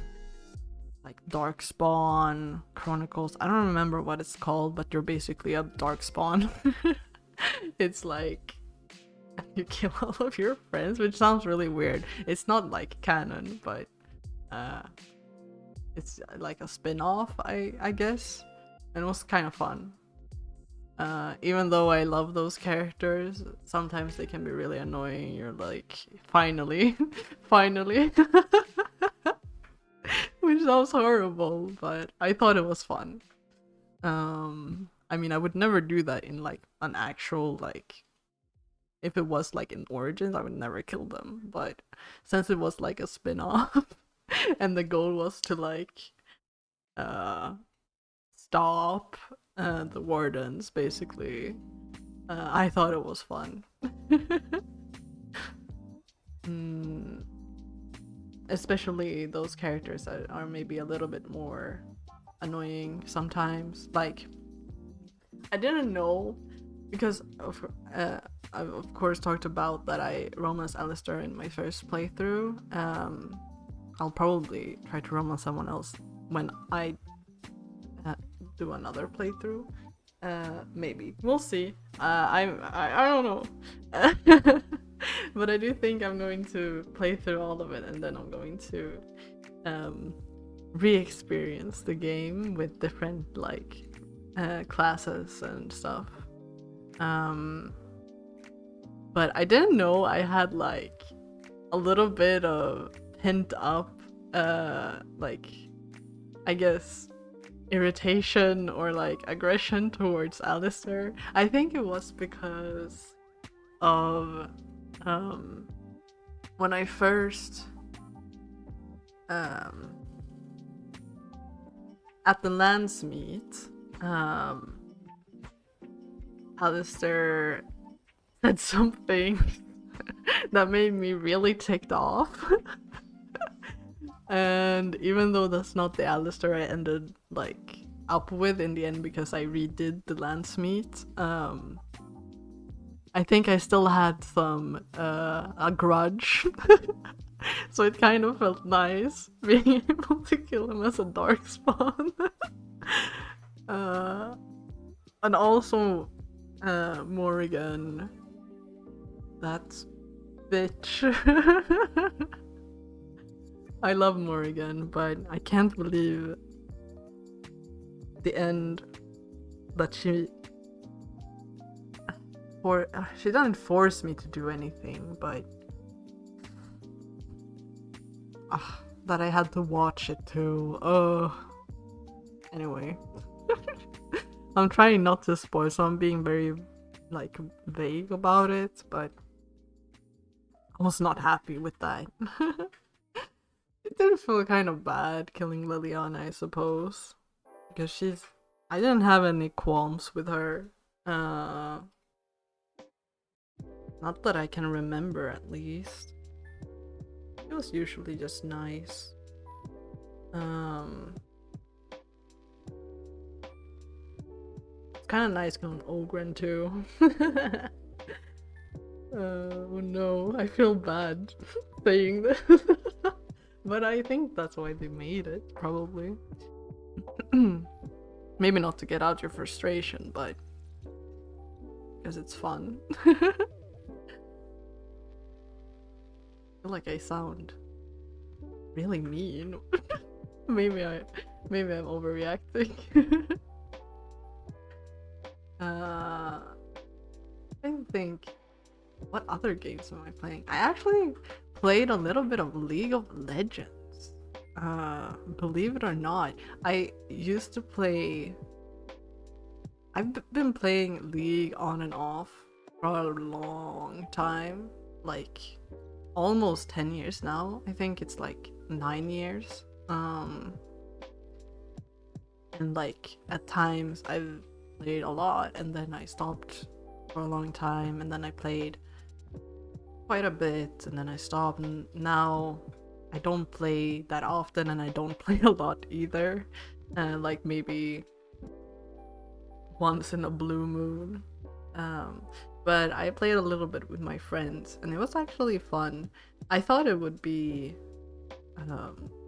like Darkspawn Chronicles. I don't remember what it's called, but you're basically a Darkspawn. It's like you kill all of your friends, which sounds really weird. It's not like canon, but it's like a spin-off, I guess. And it was kind of fun. Even though I love those characters, sometimes they can be really annoying. You're like, finally, finally. Which sounds horrible, but I thought it was fun. I mean, I would never do that in like an actual, like, if it was like in Origins, I would never kill them. But since it was like a spin-off, and the goal was to like stop the wardens, basically, I thought it was fun. Especially those characters that are maybe a little bit more annoying sometimes. Like, I didn't know, because I've of course talked about that I romance Alistair in my first playthrough. I'll probably try to romance someone else when I do another playthrough. Maybe we'll see. I don't know. But I do think I'm going to play through all of it, and then I'm going to re-experience the game with different like classes and stuff. But I didn't know I had like a little bit of pent up like, I guess, irritation or like aggression towards Alistair. I think it was because of when I first at the Lance meet, Alistair said something that made me really ticked off. And even though that's not the Alistair I ended like up with in the end, because I redid the Lance meet, I think I still had some a grudge. So it kind of felt nice being able to kill him as a Darkspawn. And also Morrigan, that bitch. I love Morrigan, but I can't believe the end that she doesn't force me to do anything, but that I had to watch it too. Anyway. I'm trying not to spoil, so I'm being very like vague about it, but I was not happy with that. It did feel kind of bad killing Liliana, I suppose, because I didn't have any qualms with her. Not that I can remember, at least. It was usually just nice. It's kind of nice killing Ogren too. Oh no, I feel bad saying this. But I think that's why they made it, probably. Maybe not to get out your frustration, but because it's fun. I feel like I sound really mean. maybe I'm overreacting. I think, what other games am I playing? I actually played a little bit of League of Legends. Believe it or not, I used to play. Been playing League on and off for a long time, like almost 10 years now. I think it's like 9 years. And like at times I've played a lot and then I stopped for a long time and then I played quite a bit and then I stopped, and now I don't play that often and I don't play a lot either. Like maybe once in a blue moon. But I played a little bit with my friends and it was actually fun. I thought it would be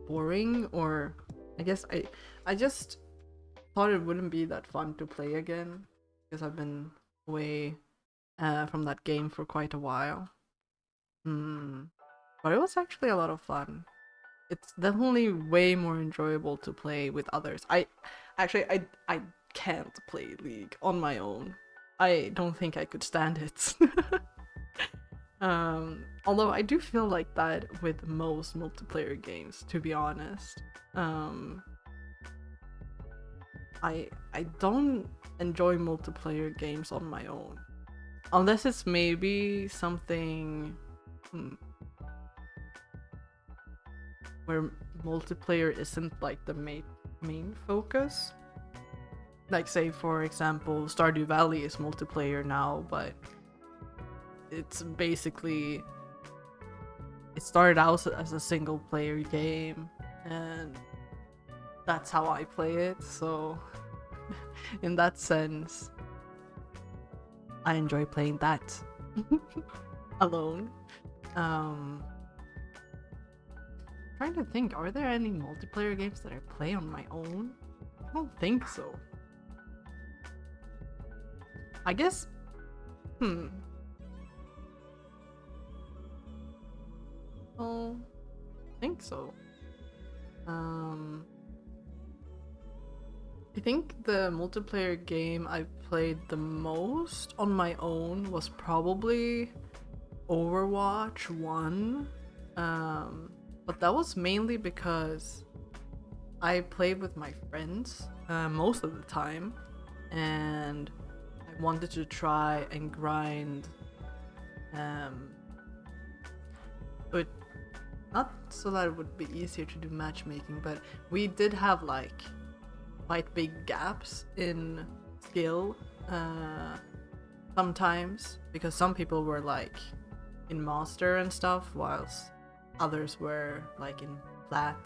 boring, or I guess I just thought it wouldn't be that fun to play again because I've been away from that game for quite a while. But it was actually a lot of fun. It's definitely way more enjoyable to play with others. I can't play League on my own. I don't think I could stand it. Although I do feel like that with most multiplayer games, to be honest. I don't enjoy multiplayer games on my own. Unless it's maybe something where multiplayer isn't like the main focus. Like say for example Stardew Valley is multiplayer now, but it's basically, it started out as a single player game and that's how I play it, so in that sense I enjoy playing that alone. Trying to think, are there any multiplayer games that I play on my own? I don't think so. I guess, oh, I think so. I think the multiplayer game I played the most on my own was probably Overwatch 1. But that was mainly because I played with my friends most of the time, and I wanted to try and grind, but not so that it would be easier to do matchmaking, but we did have like quite big gaps in skill sometimes, because some people were like in master and stuff whilst others were like in flat.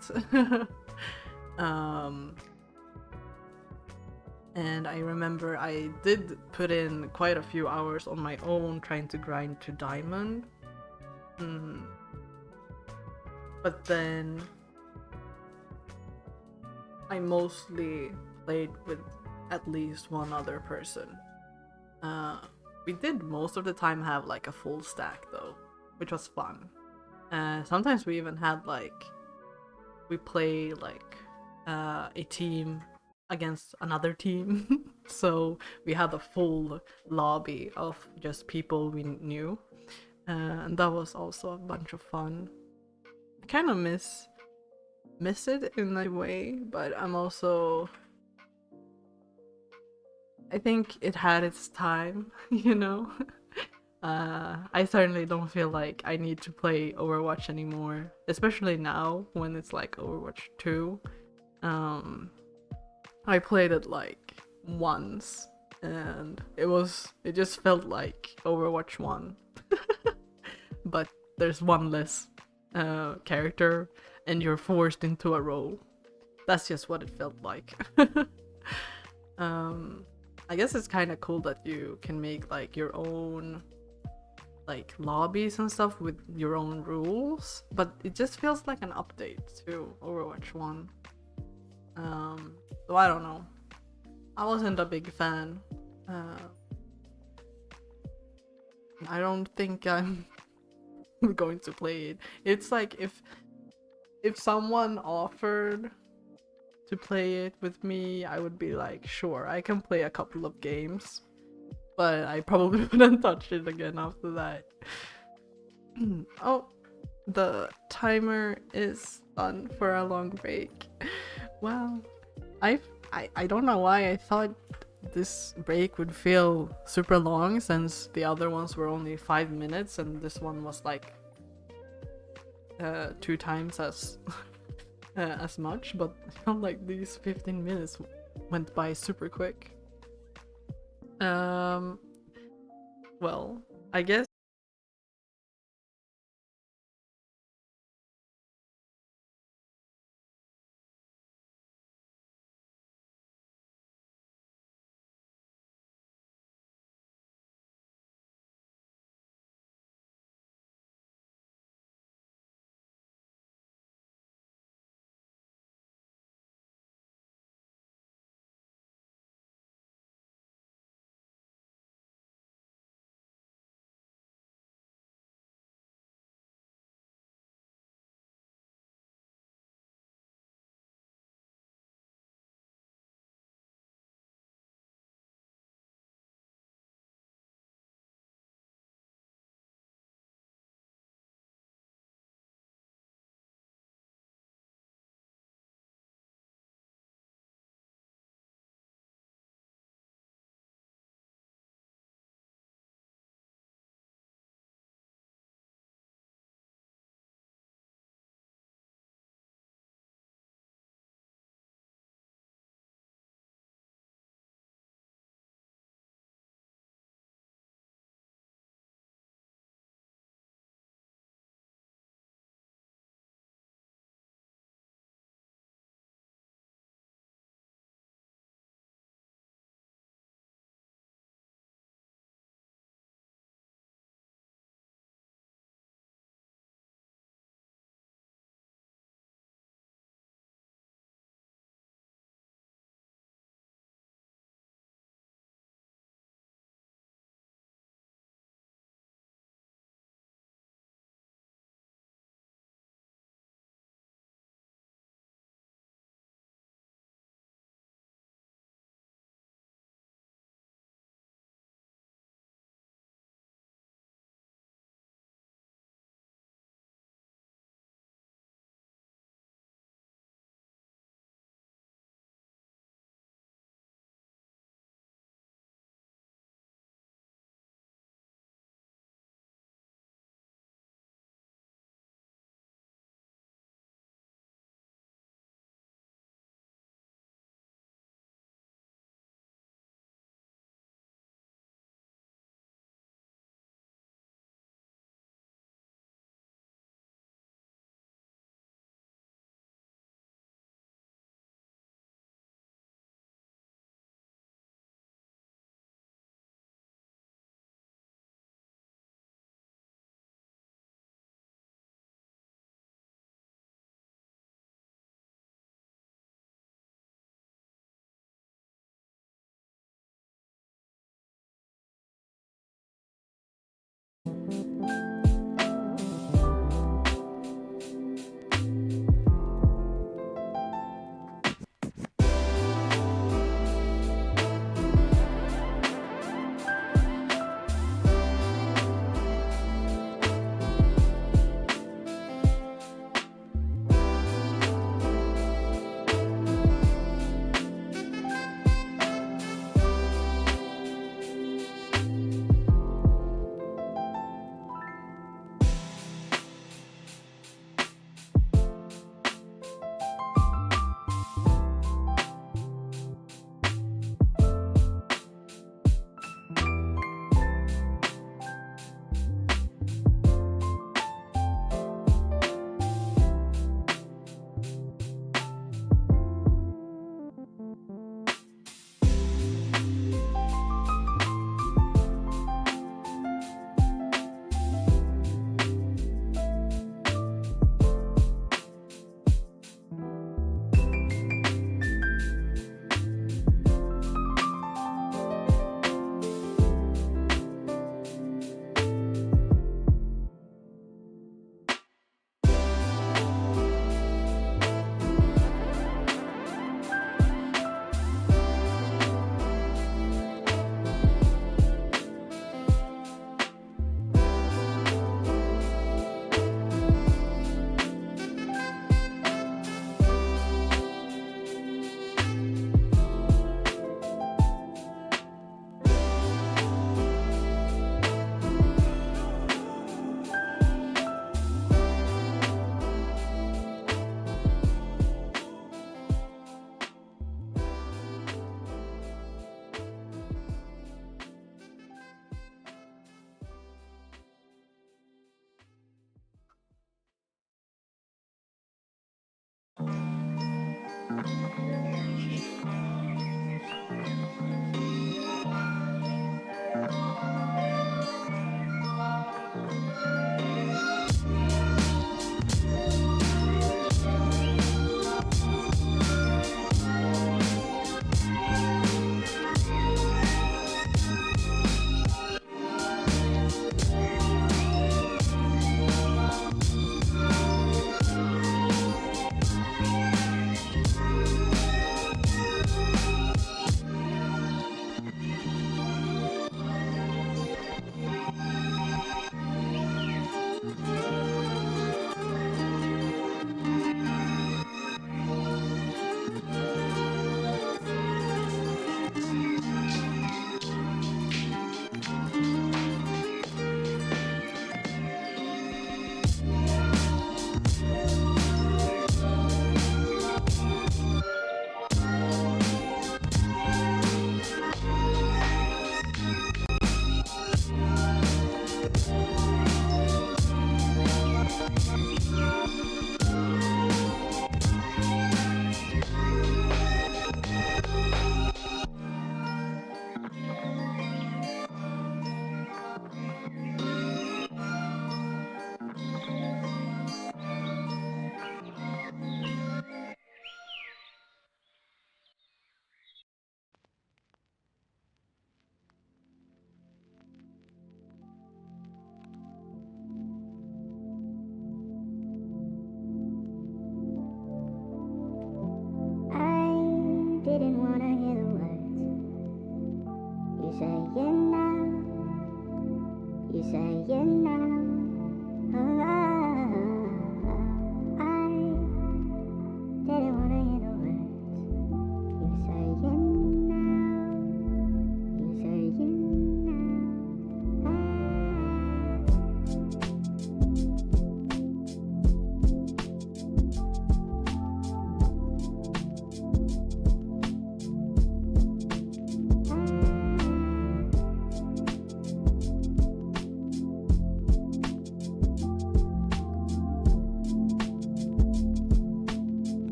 And I remember I did put in quite a few hours on my own trying to grind to diamond. But then I mostly played with at least one other person. We did most of the time have like a full stack though, which was fun. Sometimes we even had like, we play like a team against another team. So we had a full lobby of just people we knew. And that was also a bunch of fun. I kind of miss it in a way, but I'm also, I think it had its time, you know? I certainly don't feel like I need to play Overwatch anymore, especially now when it's like Overwatch 2. I played it like once and it just felt like Overwatch 1. But there's one less character and you're forced into a role. That's just what it felt like. I guess it's kind of cool that you can make like your own like lobbies and stuff with your own rules, but it just feels like an update to Overwatch 1. So I don't know. I wasn't a big fan. I don't think I'm going to play it. It's like if someone offered to play it with me, I would be like, sure, I can play a couple of games, but I probably wouldn't touch it again after that. Oh, the timer is done for a long break. Wow. I don't know why I thought this break would feel super long, since the other ones were only 5 minutes and this one was like 2 times as much, but I felt like these 15 minutes went by super quick. Well, I guess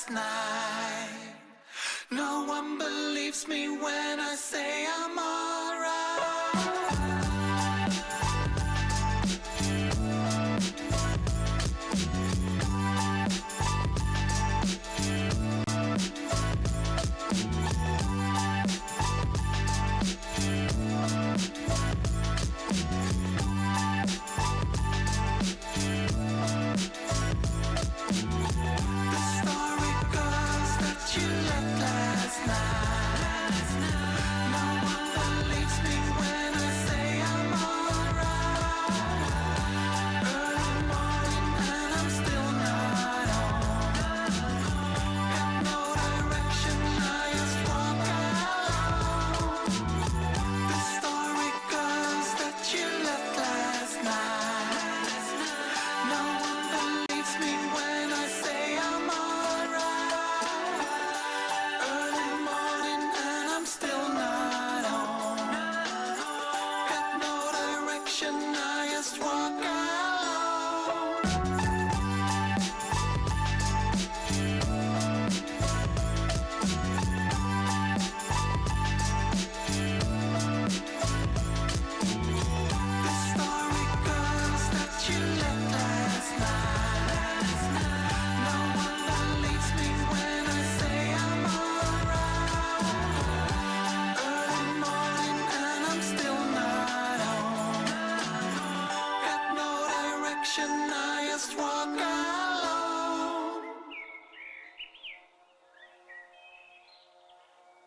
last night. No one believes me when I say I'm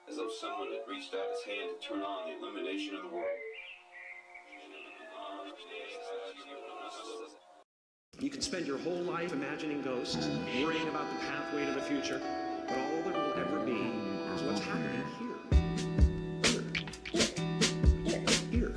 as though someone had reached out his hand to turn on the illumination of the world. You can spend your whole life imagining ghosts, worrying about the pathway to the future, but all there will ever be is what's happening here. Here.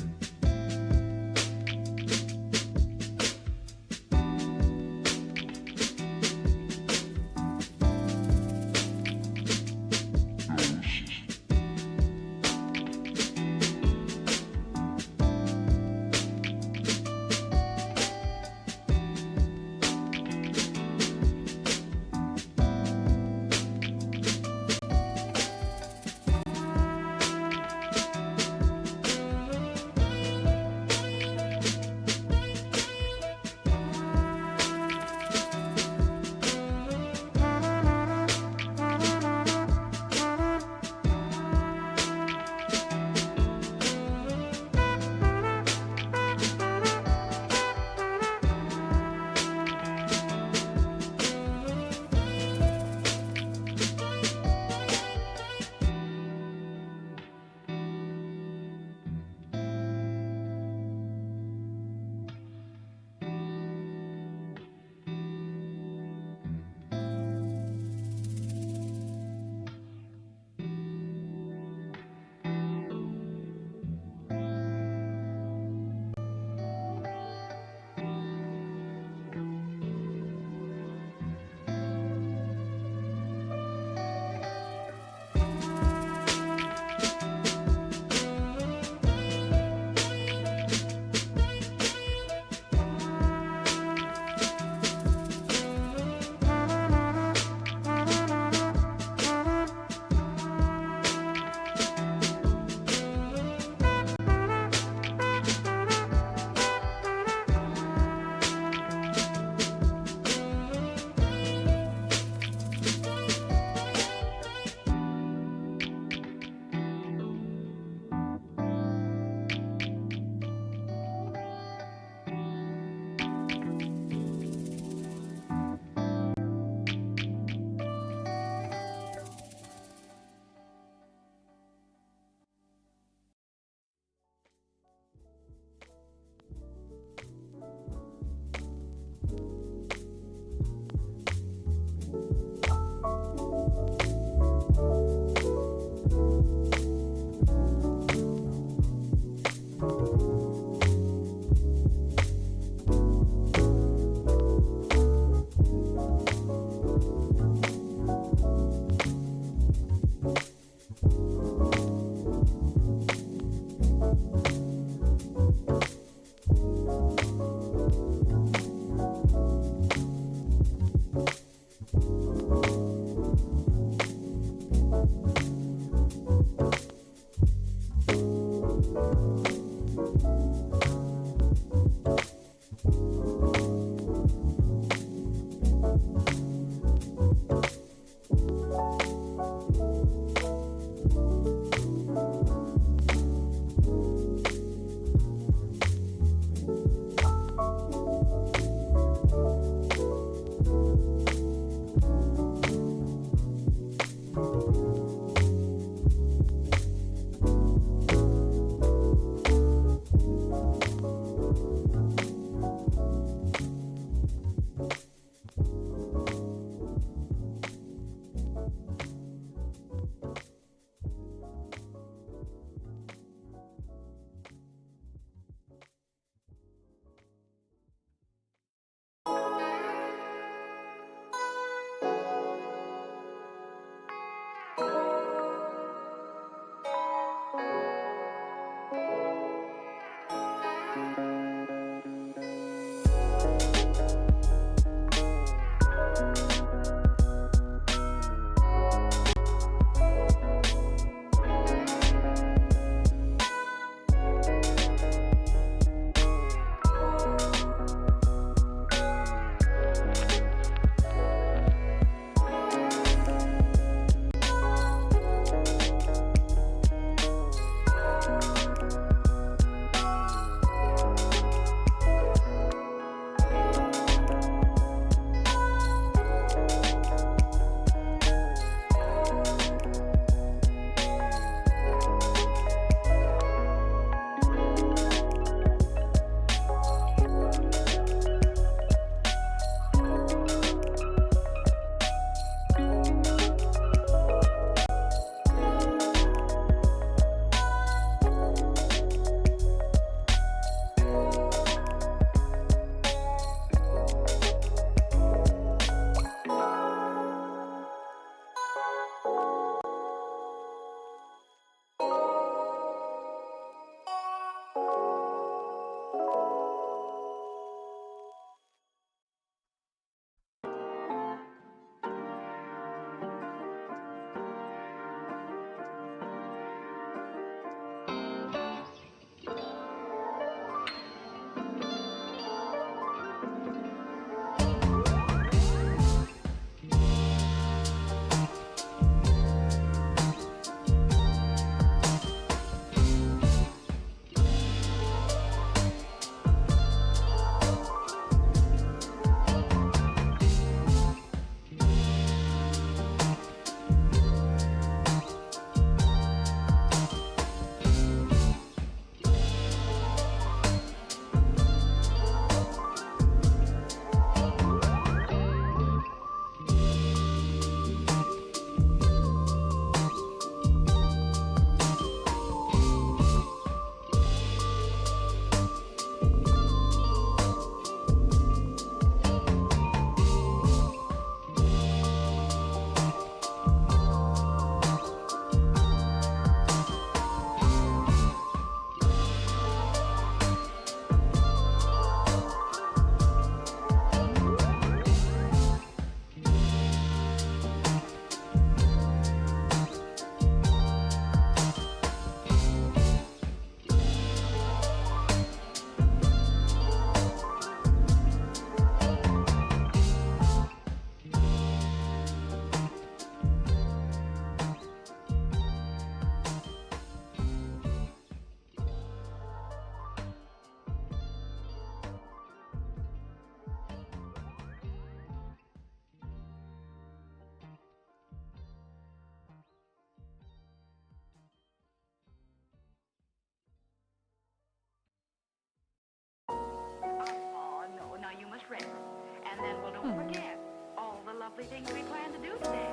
exactly things we plan to do today.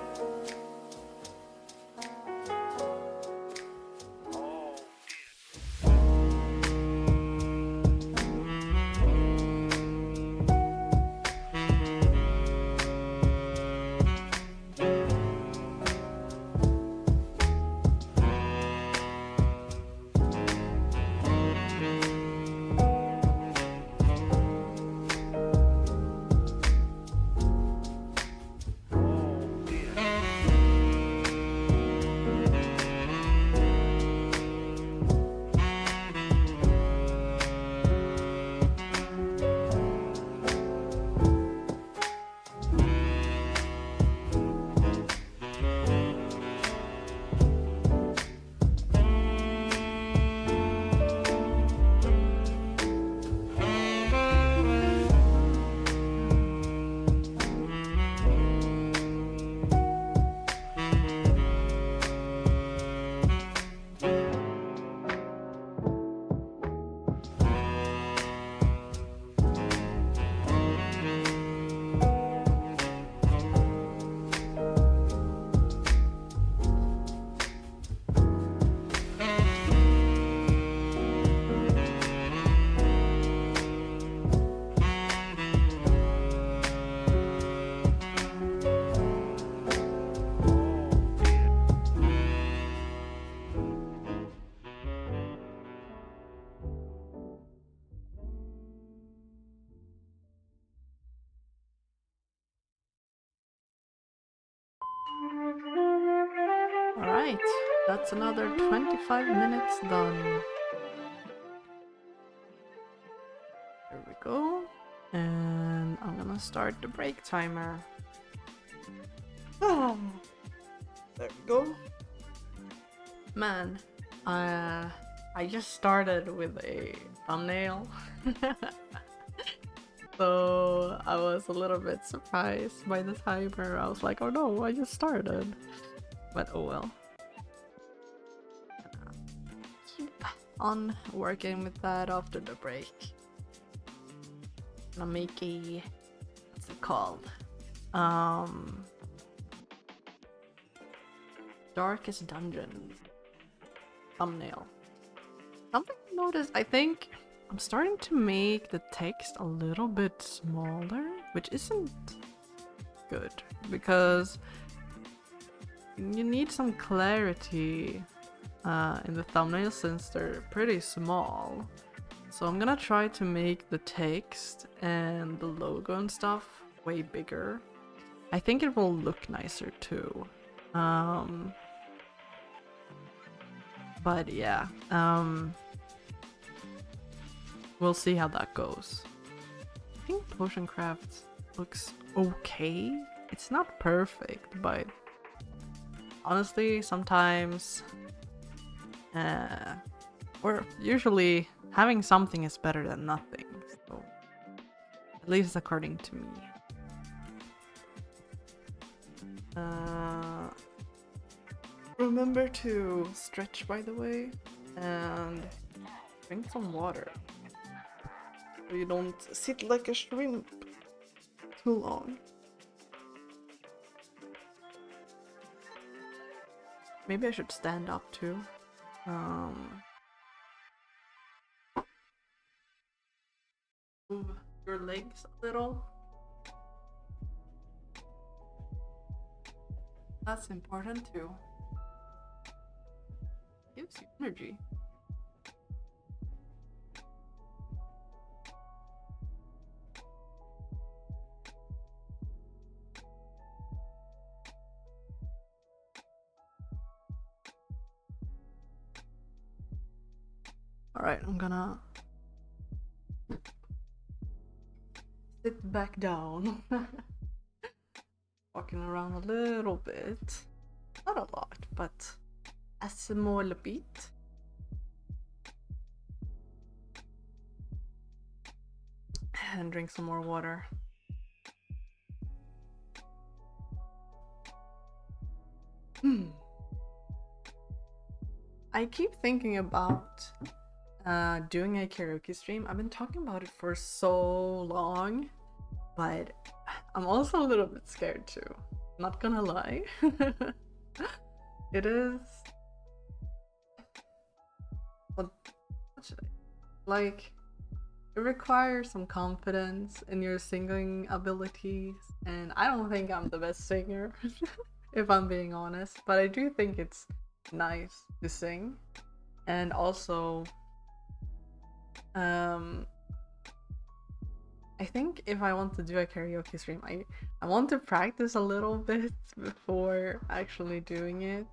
Alright, that's another 25 minutes done. There we go. And I'm gonna start the break timer. There we go. Man, I just started with a thumbnail. So I was a little bit surprised by the timer. I was like, oh no, I just started. But oh well. Keep on working with that after the break. Gonna make a, what's it called? Darkest Dungeon thumbnail. Something I noticed, I think I'm starting to make the text a little bit smaller, which isn't good because you need some clarity in the thumbnail since they're pretty small. So I'm gonna try to make the text and the logo and stuff way bigger. I think it will look nicer too. But yeah, we'll see how that goes. I think Potion Craft looks okay. It's not perfect, but honestly, sometimes, or usually, having something is better than nothing. So, at least according to me. Remember to stretch, by the way, and drink some water. So you don't sit like a shrimp too long. Maybe I should stand up too. Move your legs a little. That's important too. Gives you energy. Alright, I'm gonna sit back down. Walking around a little bit. Not a lot, but a small bit. And drink some more water. I keep thinking about doing a karaoke stream. I've been talking about it for so long, but I'm also a little bit scared too. Not gonna lie. It is. What should I like? It requires some confidence in your singing abilities, and I don't think I'm the best singer, if I'm being honest. But I do think it's nice to sing, and also, I think if I want to do a karaoke stream, I want to practice a little bit before actually doing it.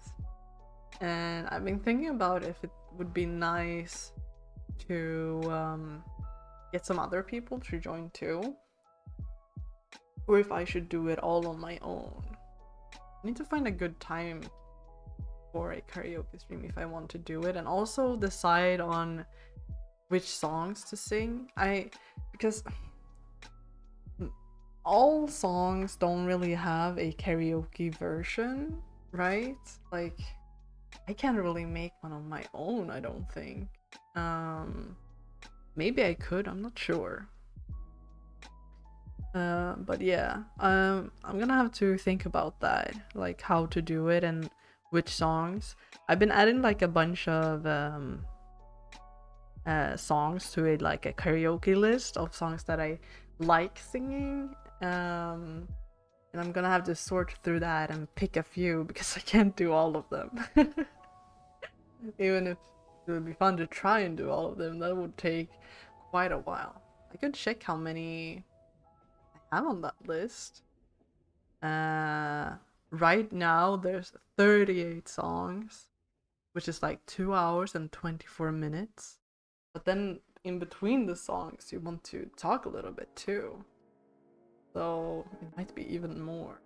And I've been thinking about if it would be nice to get some other people to join too, or if I should do it all on my own. I need to find a good time for a karaoke stream if I want to do it, and also decide on which songs to sing. Because all songs don't really have a karaoke version, right? Like, I can't really make one on my own, I don't think. Maybe I could, I'm not sure. But yeah, I'm gonna have to think about that, like how to do it and which songs. I've been adding like a bunch of songs to it, like a karaoke list of songs that I like singing. And I'm gonna have to sort through that and pick a few because I can't do all of them. Even if it would be fun to try and do all of them, that would take quite a while. I could check how many I have on that list. Right now there's 38 songs, which is like 2 hours and 24 minutes. But then in between the songs, you want to talk a little bit too. So it might be even more.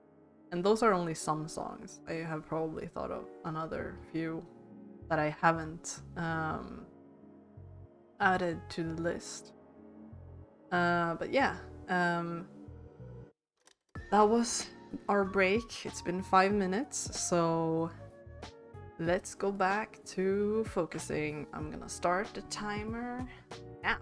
And those are only some songs. I have probably thought of another few that I haven't added to the list. But yeah, that was our break. It's been 5 minutes, so let's go back to focusing. I'm gonna start the timer now.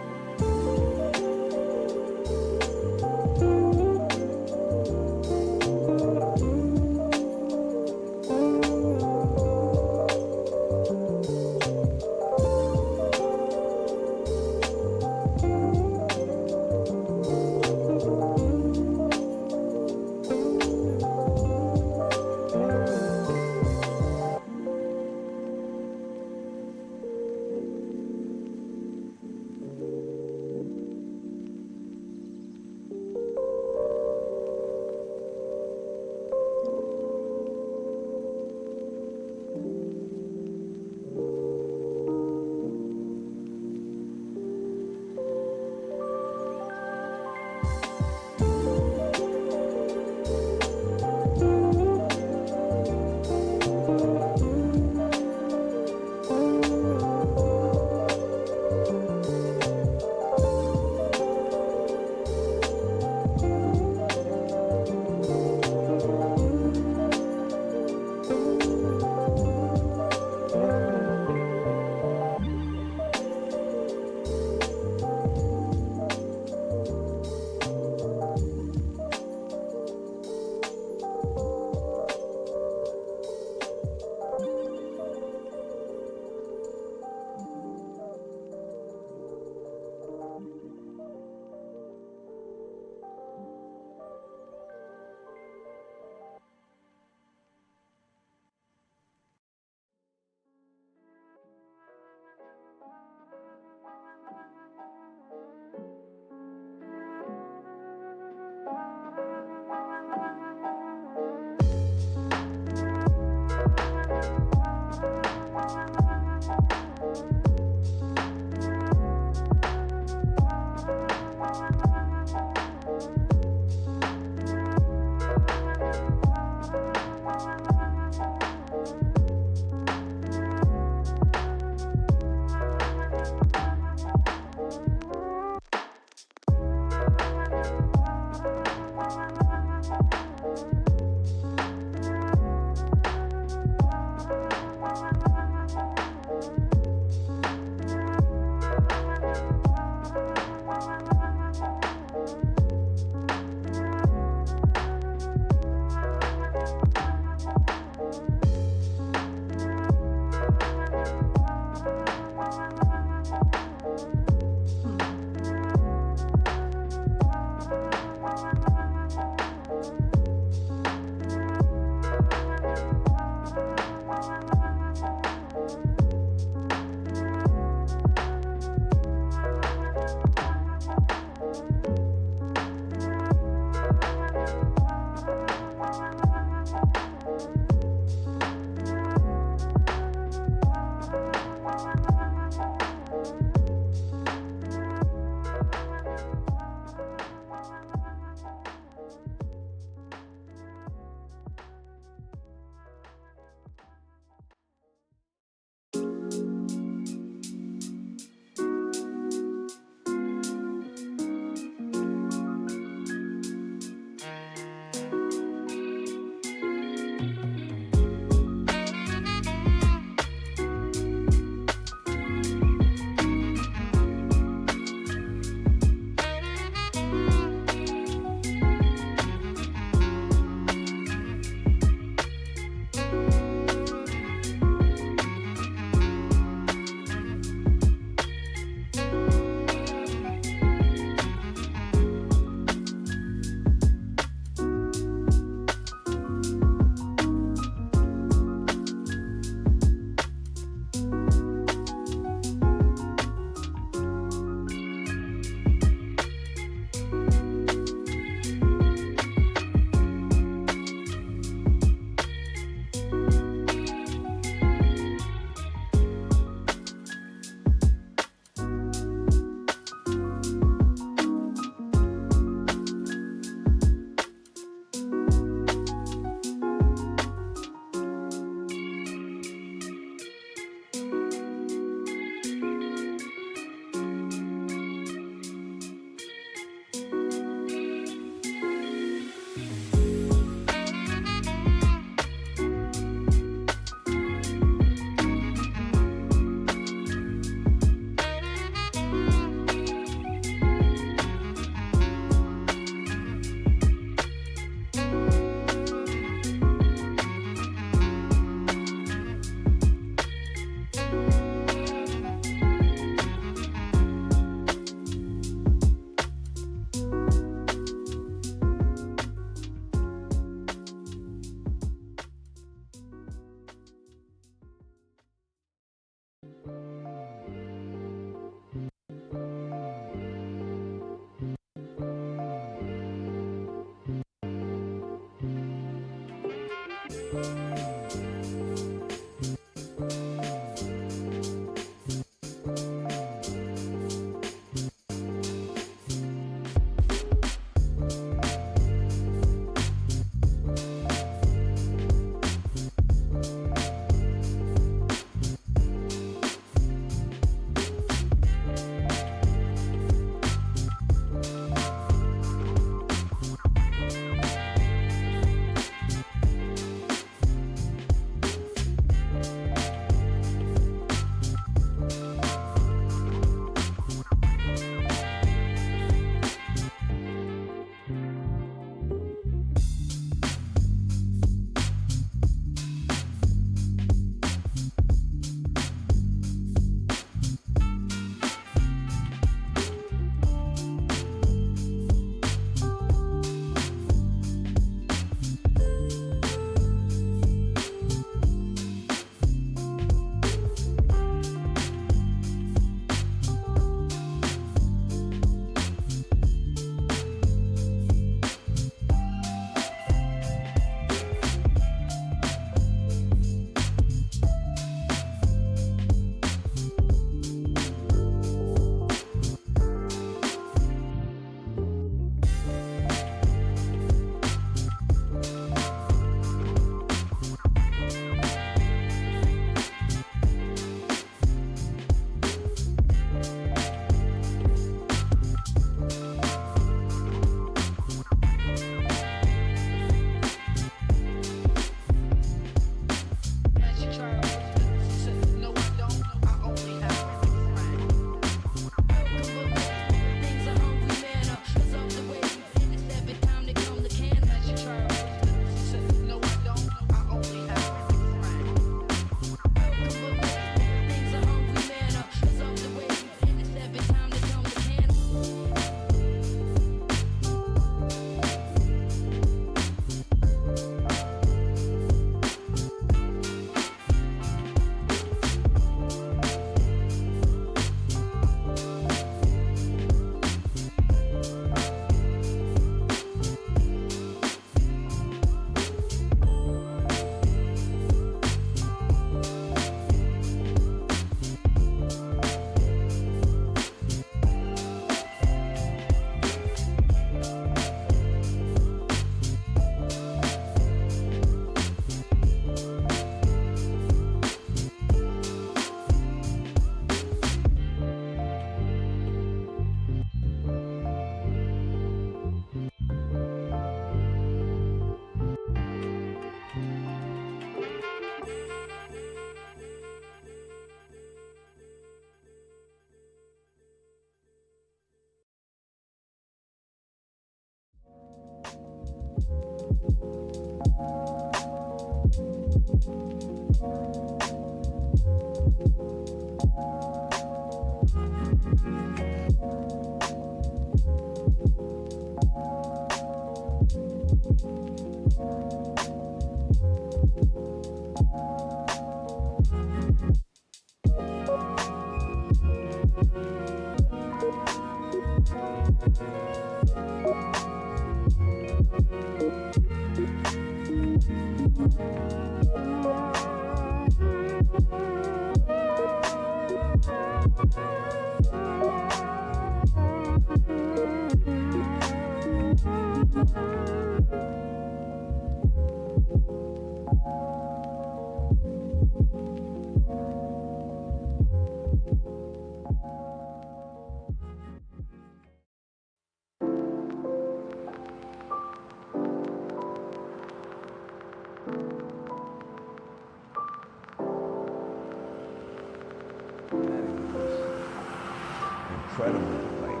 Incredible, like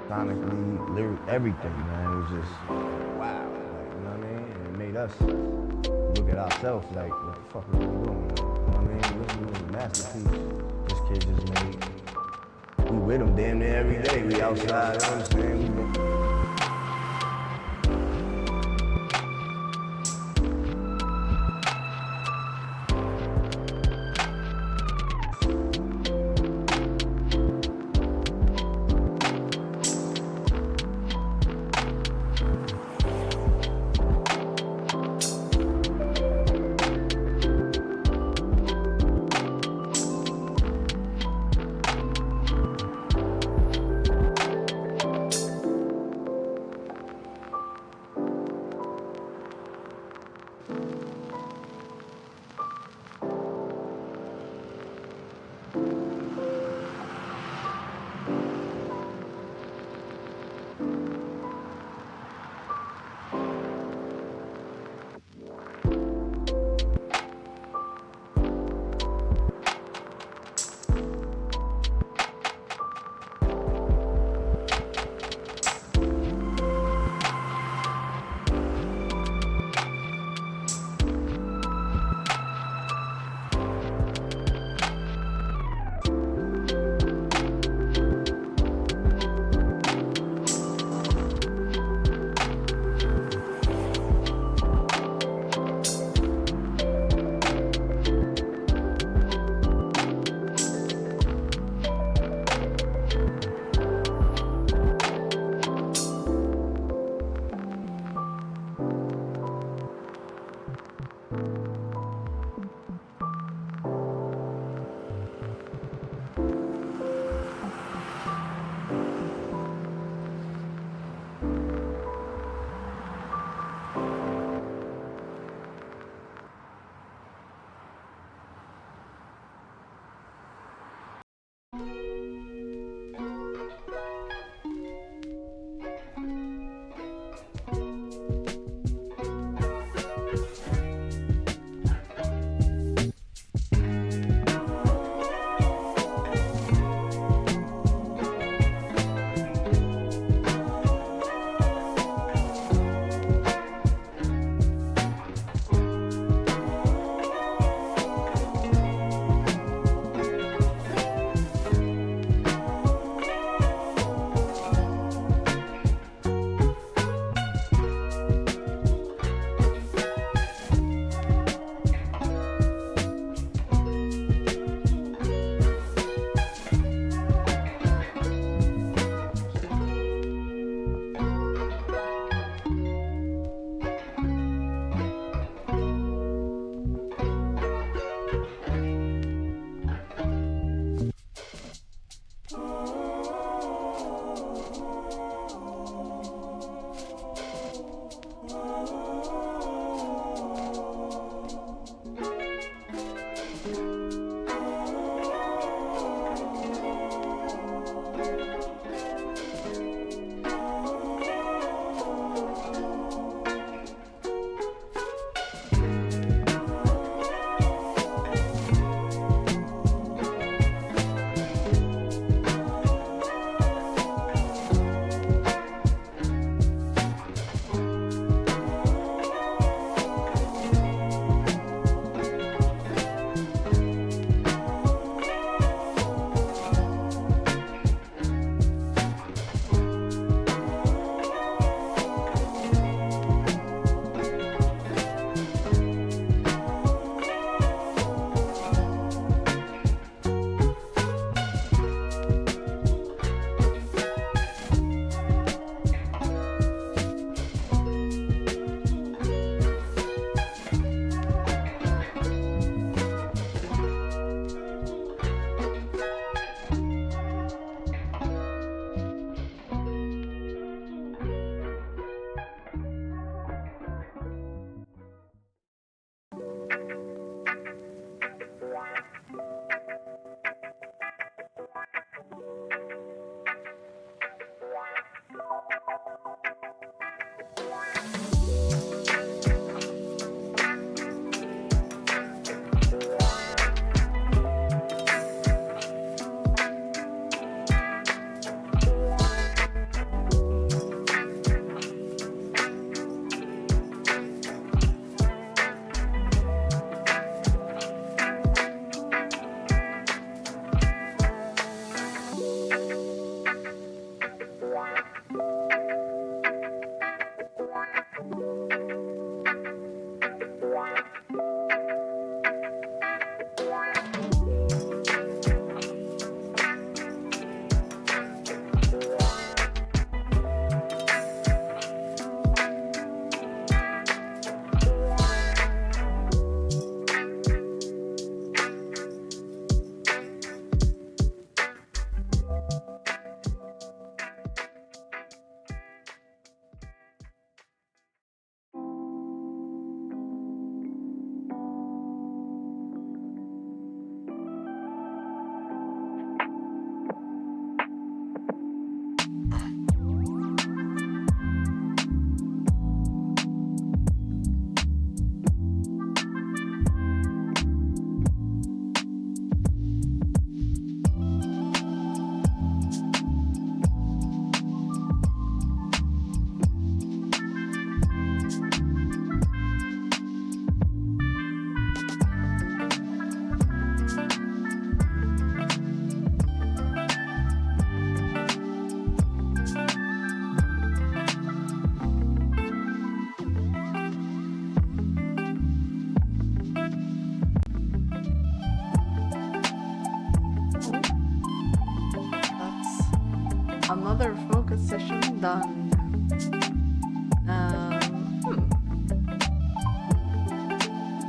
sonically, lyric, everything, man. It was just wow, like, you know what I mean? And it made us look at ourselves like, what the fuck are we doing? Like, you know what I mean? This was a masterpiece this kid just made. We with him damn near every day. We outside, you know what I'm saying? Another focus session done.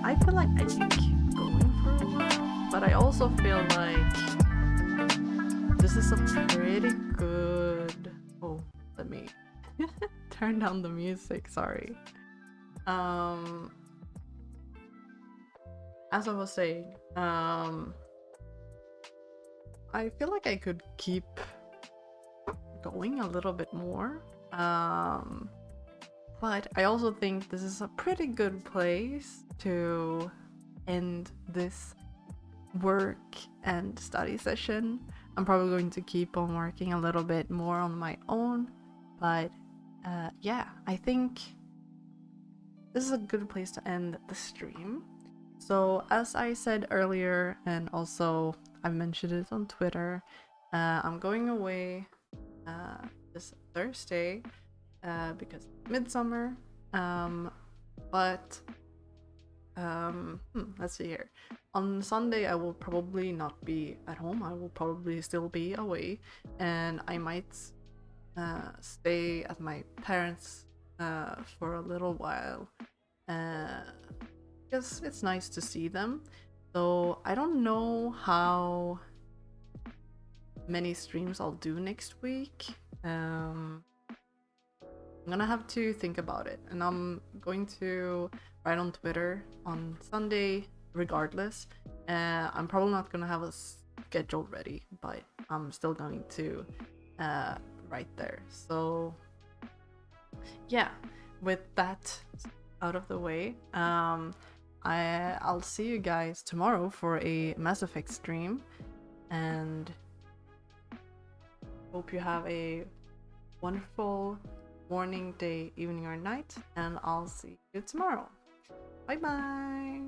I feel like I can keep going for a while, but I also feel like this is a pretty good... Oh, let me turn down the music, sorry. As I was saying, I feel like I could keep going a little bit more, but I also think this is a pretty good place to end this work and study session. I'm probably going to keep on working a little bit more on my own, but yeah, I think this is a good place to end the stream. So as I said earlier, and also I mentioned it on Twitter, I'm going away this Thursday because midsummer, but let's see here. On Sunday I will probably not be at home. I will probably still be away, and I might stay at my parents for a little while because it's nice to see them. So I don't know how many streams I'll do next week. I'm gonna have to think about it, and I'm going to write on Twitter on Sunday regardless. I'm probably not gonna have a schedule ready, but I'm still going to write there. So yeah, with that out of the way, I'll see you guys tomorrow for a Mass Effect stream, and hope you have a wonderful morning, day, evening, or night, and I'll see you tomorrow. Bye bye.